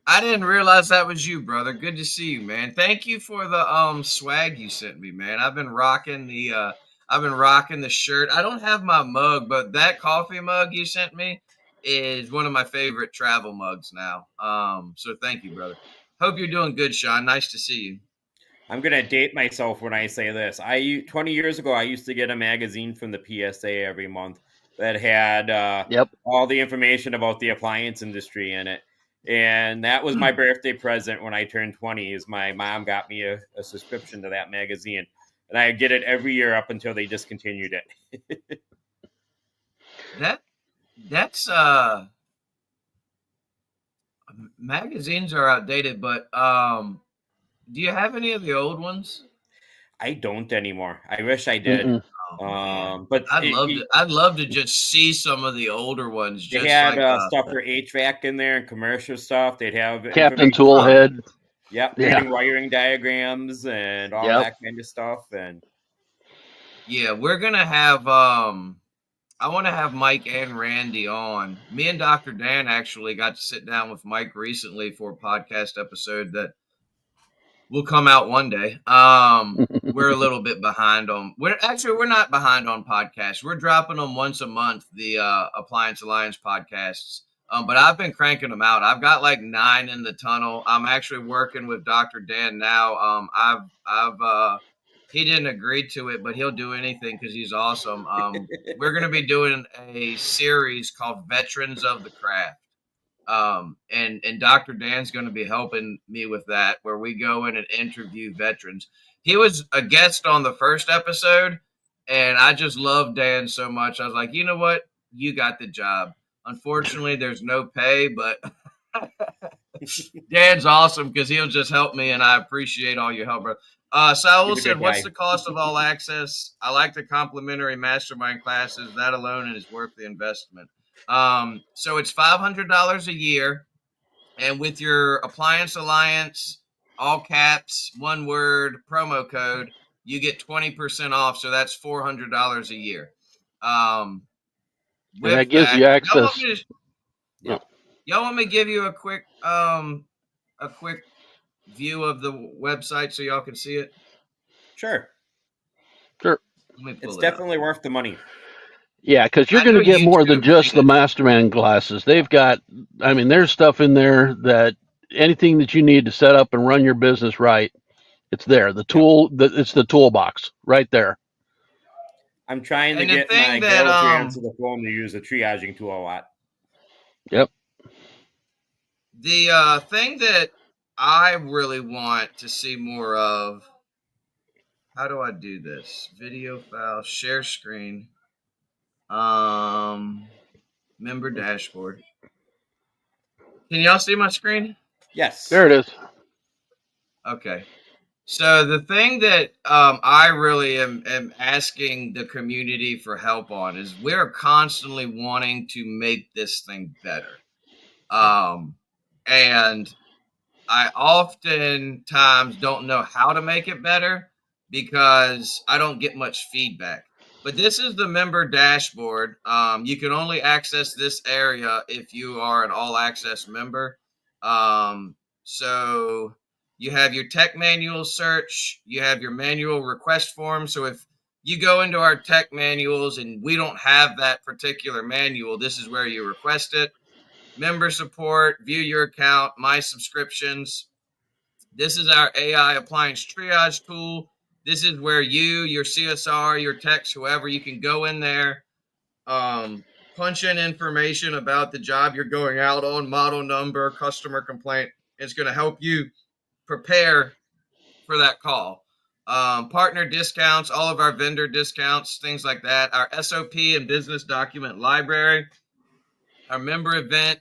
S1: I didn't realize that was you, brother. Good to see you, man. Thank you for the swag you sent me, man. I've been rocking the shirt. I don't have my mug, but that coffee mug you sent me is one of my favorite travel mugs now. So thank you, brother. Hope you're doing good, Sean. Nice to see you.
S2: I'm gonna date myself when I say this. 20 years ago I used to get a magazine from the PSA every month that had all the information about the appliance industry in it. And that was my birthday present when I turned 20. Is my mom got me a subscription to that magazine, and I get it every year up until they discontinued it.
S1: That's magazines are outdated, but do you have any of the old ones?
S2: I don't anymore. I wish I did. But
S1: I'd love to just see some of the older ones.
S2: They had stuff for HVAC in there and commercial stuff. They'd have
S3: Captain Toolhead.
S2: Reading wiring diagrams and all that kind of stuff. And
S1: yeah, we're gonna have I want to have Mike and Randy on. Me and Dr. Dan actually got to sit down with Mike recently for a podcast episode that will come out one day. We're a little bit behind on. We're not behind on podcasts. We're dropping them once a month. The Appliance Alliance podcasts. But I've been cranking them out. I've got like 9 in the tunnel. I'm actually working with Dr. Dan now. He didn't agree to it, but he'll do anything because he's awesome. We're going to be doing a series called Veterans of the Craft. And Dr. Dan's going to be helping me with that, where we go in and interview veterans. He was a guest on the first episode, and I just love Dan so much. I was like, you know what? You got the job. Unfortunately, there's no pay, but Dan's awesome because he'll just help me, and I appreciate all your help, bro. Saul said, what's the cost of all access? I like the complimentary mastermind classes. That alone is worth the investment. So it's $500 a year. And with your Appliance Alliance, all caps, one word, promo code, you get 20% off. So that's $400 a year.
S3: And that gives you access.
S1: Y'all want me to give you a quick view of the website so y'all can see it?
S2: Sure.
S1: It's
S2: definitely worth the money.
S3: Yeah, because you're going to get more than just the Mastermind glasses. They've got, there's stuff in there that anything that you need to set up and run your business right, it's there. The tool, it's the toolbox right there.
S2: I'm trying to get my girls to answer the phone to use the triaging tool a lot.
S3: Yep.
S1: The thing that I really want to see more of, how do I do this? Video file, share screen. Member dashboard. Can y'all see my screen?
S2: Yes.
S3: There it is.
S1: Okay. So the thing that I really am asking the community for help on is we're constantly wanting to make this thing better. And I oftentimes don't know how to make it better because I don't get much feedback. But this is the member dashboard. You can only access this area if you are an all access member. So you have your tech manual search, you have your manual request form. So if you go into our tech manuals and we don't have that particular manual, this is where you request it. Member support, view your account, my subscriptions. This is our AI appliance triage tool. This is where you, your CSR, your techs, whoever, you can go in there, punch in information about the job you're going out on, model number, customer complaint. It's going to help you prepare for that call. Partner discounts, all of our vendor discounts, things like that. Our SOP and business document library, our member event,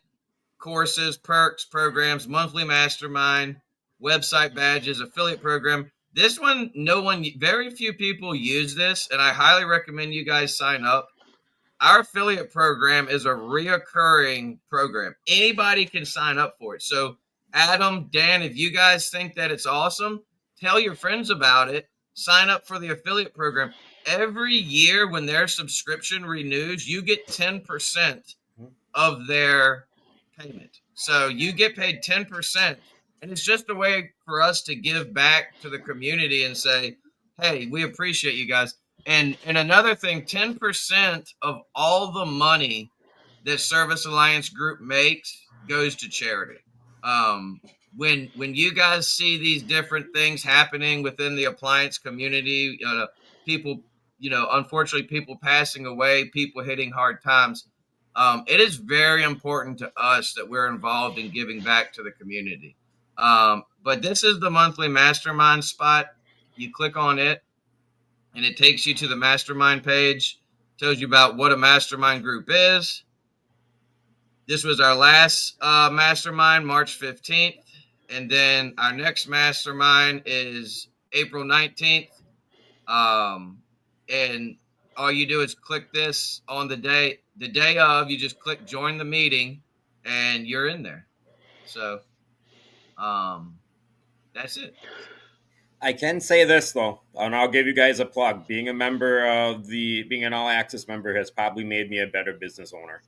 S1: courses, perks, programs, monthly mastermind, website badges, affiliate program. This one, very few people use this, and I highly recommend you guys sign up. Our affiliate program is a reoccurring program. Anybody can sign up for it. So, Adam, Dan, if you guys think that it's awesome, tell your friends about it. Sign up for the affiliate program. Every year when their subscription renews, you get 10% of their payment. So you get paid 10%. And it's just a way for us to give back to the community and say, hey, we appreciate you guys. And another thing, 10% of all the money that Service Alliance Group makes goes to charity. Um, when you guys see these different things happening within the appliance community, people, unfortunately, people passing away, people hitting hard times, it is very important to us that we're involved in giving back to the community. But this is the monthly mastermind spot. You click on it, and it takes you to the mastermind page, tells you about what a mastermind group is. This was our last mastermind, March 15th. And then our next mastermind is April 19th. And all you do is click this on the day of, you just click join the meeting and you're in there. So that's it.
S2: I can say this though, and I'll give you guys a plug. Being an all access member has probably made me a better business owner.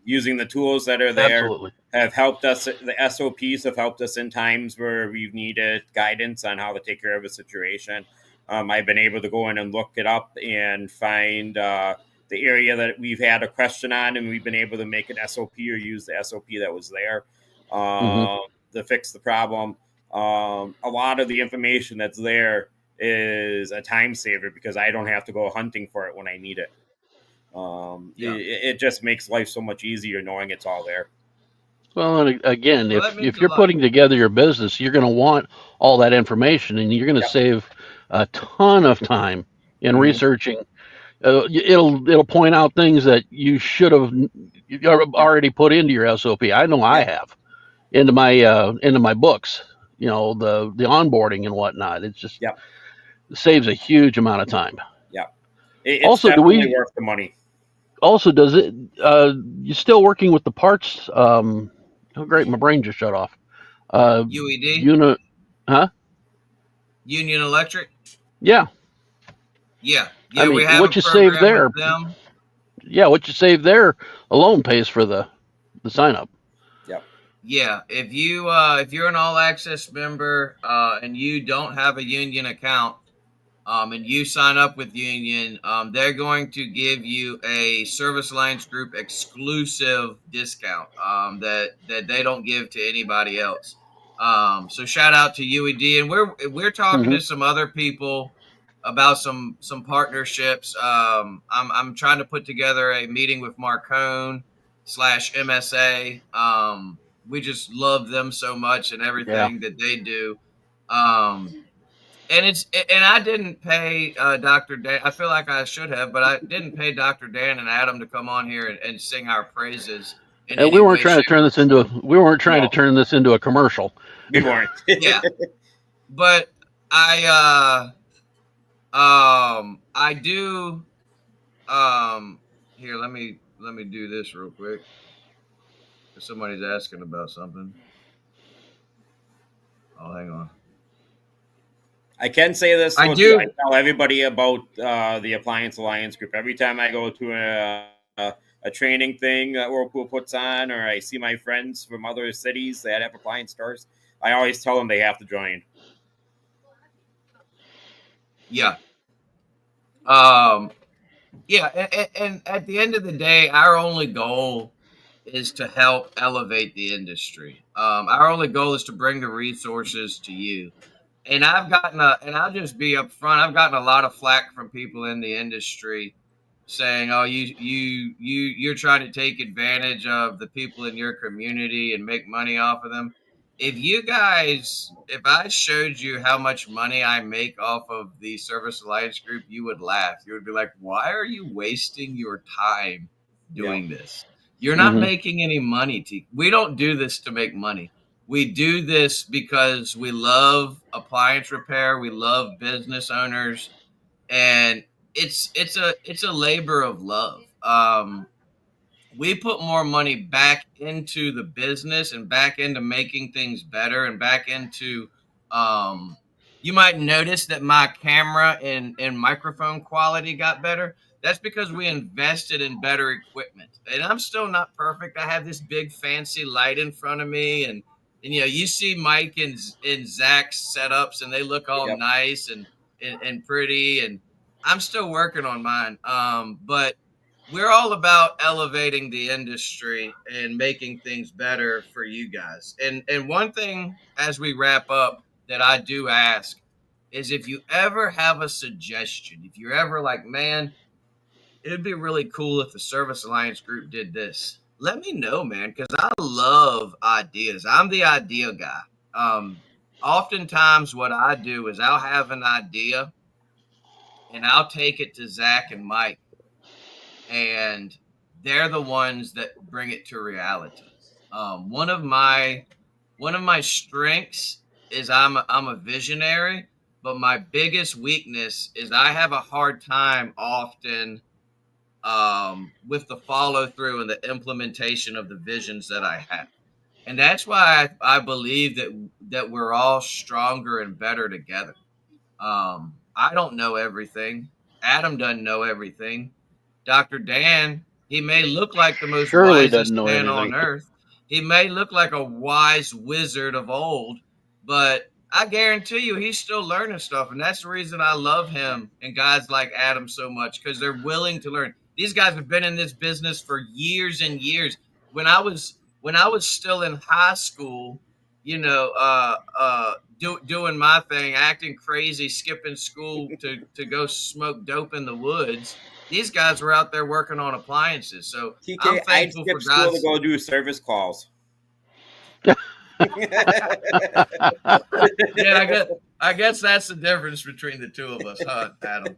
S2: Using the tools that are there have helped us. The SOPs have helped us in times where we've needed guidance on how to take care of a situation. I've been able to go in and look it up and find the area that we've had a question on, and we've been able to make an SOP or use the SOP that was there to fix the problem. A lot of the information that's there is a time saver because I don't have to go hunting for it when I need it. It just makes life so much easier knowing it's all there.
S3: Well, and again, if you're putting together your business, you're going to want all that information, and you're going to save a ton of time in researching. It'll point out things that you should have already put into your SOP. I know I have into my books. The onboarding and whatnot. It's just it saves a huge amount of time.
S2: Yeah. It's also definitely worth the money.
S3: Also, does it? You still working with the parts? Oh, great! My brain just shut off.
S1: UED. Union Electric.
S3: Yeah.
S1: Yeah.
S3: I mean, we have what you save there. Yeah, what you save there alone pays for the sign up.
S2: Yep.
S1: Yeah. If you're an all access member and you don't have a union account, and you sign up with Union, they're going to give you a Service Alliance Group exclusive discount that they don't give to anybody else. So shout out to UED, and we're talking to some other people about some partnerships. I'm trying to put together a meeting with Marcone /MSA. We just love them so much and everything that they do. And I didn't pay Dr. Dan. I feel like I should have, but I didn't pay Dr. Dan and Adam to come on here and sing our praises.
S3: And we weren't trying to turn this into to turn this into a commercial.
S2: We weren't.
S1: Yeah, but I do. Here, let me do this real quick. Somebody's asking about something. Oh, hang on.
S2: I can say this.
S1: I do.
S2: I tell everybody about the Appliance Alliance Group. Every time I go to a training thing that Whirlpool puts on, or I see my friends from other cities that have appliance stores, I always tell them they have to join.
S1: Yeah. Yeah, and at the end of the day, our only goal is to help elevate the industry. Our only goal is to bring the resources to you. And and I'll just be upfront, I've gotten a lot of flack from people in the industry saying, "Oh, you're trying to take advantage of the people in your community and make money off of them." If I showed you how much money I make off of the Service Alliance Group, you would laugh. You would be like, "Why are you wasting your time doing this? You're not making any money. We don't do this to make money. We do this because we love appliance repair. We love business owners, and it's a labor of love. We put more money back into the business and back into making things better and back into um you might notice that my camera and microphone quality got better. That's because we invested in better equipment. And I'm still not perfect. I have this big fancy light in front of me, and you see Mike and Zach's setups, and they look all
S2: Yep.
S1: nice and pretty, and I'm still working on mine. But we're all about elevating the industry and making things better for you guys. And one thing as we wrap up that I do ask is, if you ever have a suggestion, if you're ever like, man, it'd be really cool if the Service Alliance group did this, let me know, man, because I love ideas. I'm the idea guy. Oftentimes what I do is I'll have an idea and I'll take it to Zach and Mike, and they're the ones that bring it to reality. One of my strengths is I'm a visionary, but my biggest weakness is I have a hard time often with the follow through and the implementation of the visions that I have. And that's why I believe that we're all stronger and better together. I don't know everything. Adam doesn't know everything. Dr. Dan, he may look like the most
S3: Surely doesn't
S1: wisest
S3: know
S1: man on
S3: anything.
S1: earth. He may look like a wise wizard of old, but I guarantee you he's still learning stuff. And that's the reason I love him and guys like Adam so much, because they're willing to learn. These guys have been in this business for years and years. When I was still in high school, doing my thing, acting crazy, skipping school to go smoke dope in the woods. These guys were out there working on appliances. So I'm
S2: TK, I'd
S1: thankful
S2: skip
S1: for
S2: school to
S1: guys.
S2: go do service calls.
S1: Yeah, I guess that's the difference between the two of us, huh, Adam?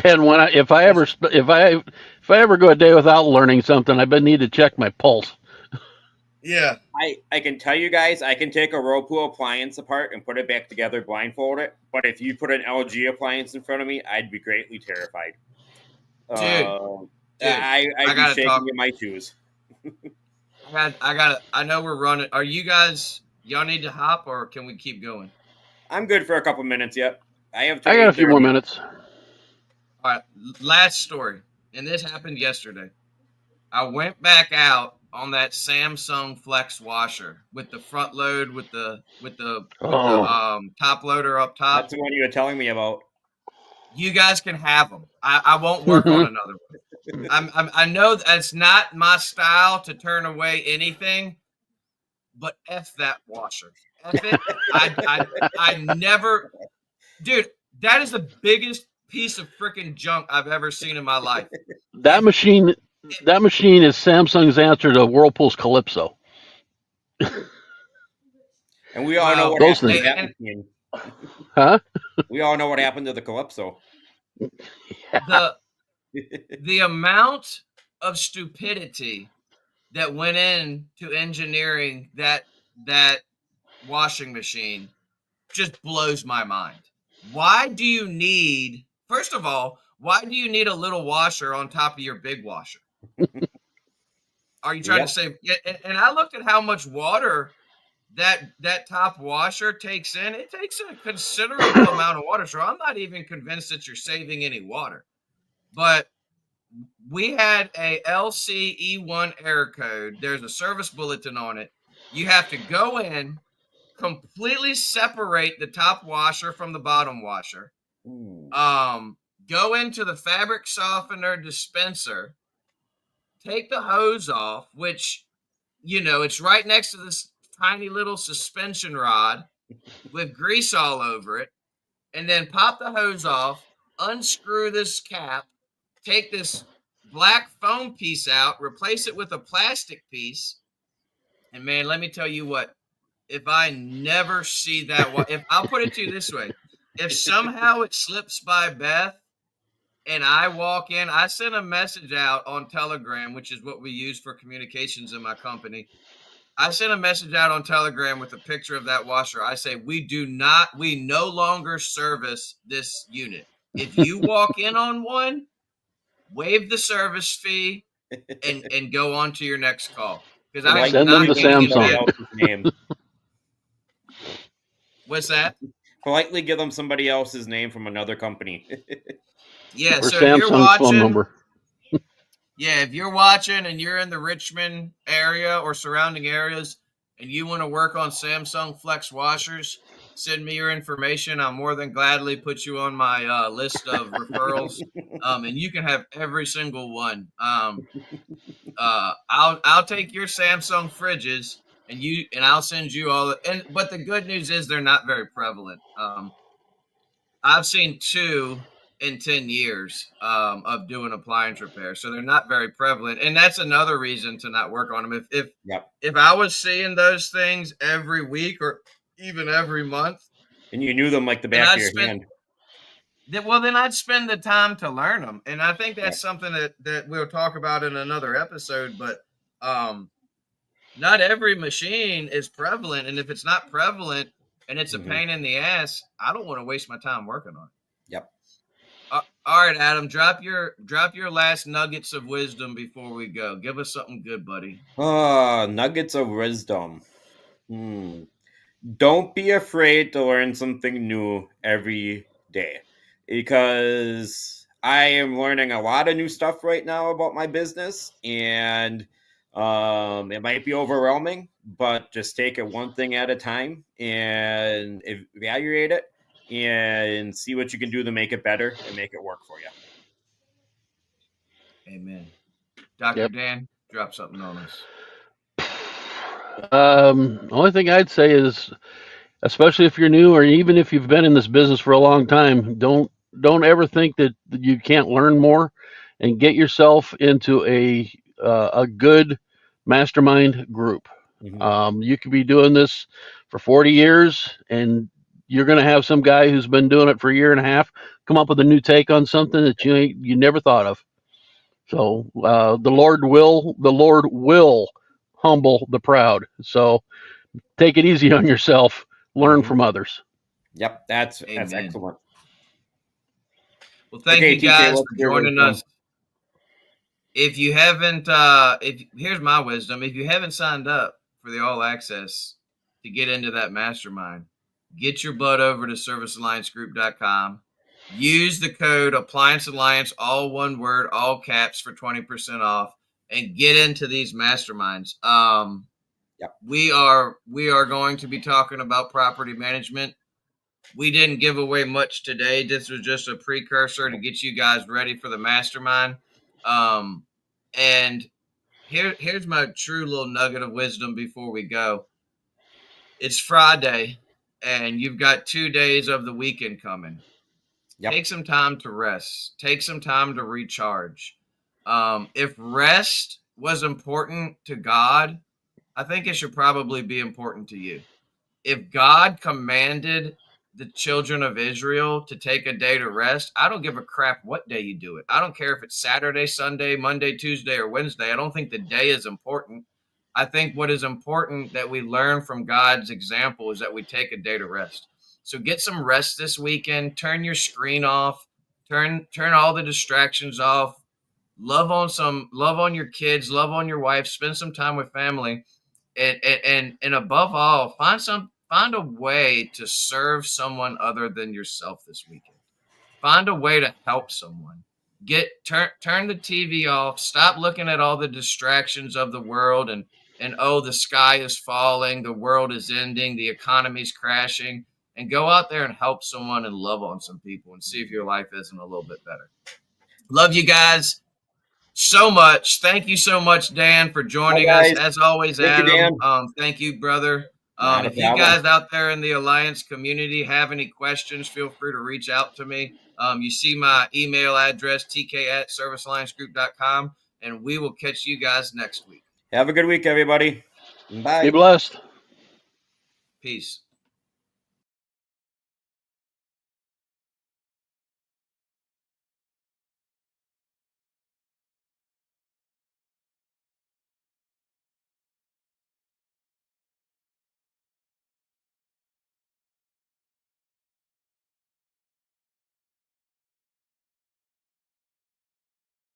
S3: And if I ever go a day without learning something, I need to check my pulse.
S1: Yeah.
S2: I can tell you guys, I can take a Whirlpool appliance apart and put it back together, blindfold it. But if you put an LG appliance in front of me, I'd be greatly terrified.
S1: Dude,
S2: I'd
S1: I
S2: be
S1: gotta
S2: shaking
S1: talk.
S2: in my shoes.
S1: I know we're running. Are you guys? Y'all need to hop, or can we keep going?
S2: I'm good for a couple minutes yet. I have till
S3: I got a few more
S2: 8:30.
S3: minutes.
S1: All right. Last story, and this happened yesterday. I went back out on that Samsung Flex washer with the front load with the
S3: Oh,
S1: top loader up top.
S2: That's the one you were telling me about.
S1: You guys can have them. I won't work on another one. I know that's not my style to turn away anything, but f that washer. F it. I never, dude. That is the biggest piece of freaking junk I've ever seen in my life.
S3: that
S1: If
S3: machine. That machine is Samsung's answer to Whirlpool's Calypso.
S2: And we all know
S1: Well,
S2: what
S3: Those
S2: happened to
S3: things,
S2: that
S1: and
S2: machine.
S3: huh?
S2: We all know what happened to the Calypso.
S3: Yeah.
S1: the amount of stupidity that went into engineering that washing machine just blows my mind. Why do you need, first of all, why do you need a little washer on top of your big washer? Are you trying to
S2: Yep.
S1: save? And I looked at how much water that top washer takes in. It takes a considerable amount of water. So I'm not even convinced that you're saving any water. But we had a LCE1 error code. There's a service bulletin on it. You have to go in, completely separate the top washer from the bottom washer. Go into the fabric softener dispenser, take the hose off, which, it's right next to this tiny little suspension rod with grease all over it, and then pop the hose off, unscrew this cap, take this black foam piece out, replace it with a plastic piece, and man, let me tell you what, if I never see that, if I'll put it to you this way, if somehow it slips by Beth and I walk in, I send a message out on Telegram, which is what we use for communications in my company. I sent a message out on Telegram with a picture of that washer. I say, we no longer service this unit. If you walk in on one, waive the service fee and go on to your next call. Because I'm
S3: send them
S1: not
S3: to
S1: giving
S3: Samsung.
S1: you that.
S2: Name.
S1: What's that?
S2: Politely give them somebody else's name from another company.
S1: Yeah,
S3: or
S1: so if you're
S3: Samsung's phone
S1: watching,
S3: number.
S1: yeah, if you're watching and you're in the Richmond area or surrounding areas and you want to work on Samsung Flex washers, send me your information. I'll more than gladly put you on my list of referrals, and you can have every single one. I'll take your Samsung fridges and I'll send you all. But the good news is they're not very prevalent. I've seen 2 in 10 years of doing appliance repair, so they're not very prevalent, and that's another reason to not work on them. If I was seeing those things every week or even every month,
S2: and you knew them like the back of your hand,
S1: then I'd spend the time to learn them, and I think that's something that we'll talk about in another episode. But not every machine is prevalent, and if it's not prevalent and it's a pain in the ass, I don't want to waste my time working on it.
S2: Yep.
S1: All right, Adam, drop your last nuggets of wisdom before we go. Give us something good, buddy.
S2: Nuggets of wisdom. Don't be afraid to learn something new every day, because I am learning a lot of new stuff right now about my business, and it might be overwhelming, but just take it one thing at a time and evaluate it and see what you can do to make it better and make it work for you.
S1: Amen. Dr. Dan, drop something on us.
S3: Only thing I'd say is, especially if you're new or even if you've been in this business for a long time, don't ever think that you can't learn more, and get yourself into a good mastermind group. You could be doing this for 40 years and you're going to have some guy who's been doing it for a year and a half come up with a new take on something that you never thought of. So the Lord will humble the proud. So take it easy on yourself. Learn from others.
S2: Yep, that's excellent.
S1: Well, thank you guys for joining us. If you haven't, here's my wisdom: if you haven't signed up for the All Access to get into that mastermind, get your butt over to servicealliancegroup.com. Use the code Appliance Alliance, all one word, all caps, for 20% off, and get into these masterminds. We are going to be talking about property management. We didn't give away much today. This was just a precursor to get you guys ready for the mastermind. And here's my true little nugget of wisdom before we go. It's Friday, and you've got 2 days of the weekend coming. Take some time to rest. Take some time to recharge. If rest was important to God, I think it should probably be important to you. If God commanded the children of Israel to take a day to rest, I don't give a crap what day you do it. I don't care if it's Saturday, Sunday, Monday, Tuesday, or Wednesday. I don't think the day is important. I think what is important that we learn from God's example is that we take a day to rest. So get some rest this weekend. Turn your screen off. Turn all the distractions off. Love on your kids. Love on your wife. Spend some time with family, and above all, find a way to serve someone other than yourself this weekend. Find a way to help someone. Turn the TV off. Stop looking at all the distractions of the world and oh, the sky is falling, the world is ending, the economy's crashing, and go out there and help someone and love on some people and see if your life isn't a little bit better. Love you guys so much. Thank you so much, Dan, for joining us. As always, Adam. Thank you, brother. If you guys out there in the Alliance community have any questions, feel free to reach out to me. You see my email address, tk@servicealliancegroup.com, and we will catch you guys next week.
S2: Have a good week, everybody. Bye.
S3: Be blessed.
S1: Peace.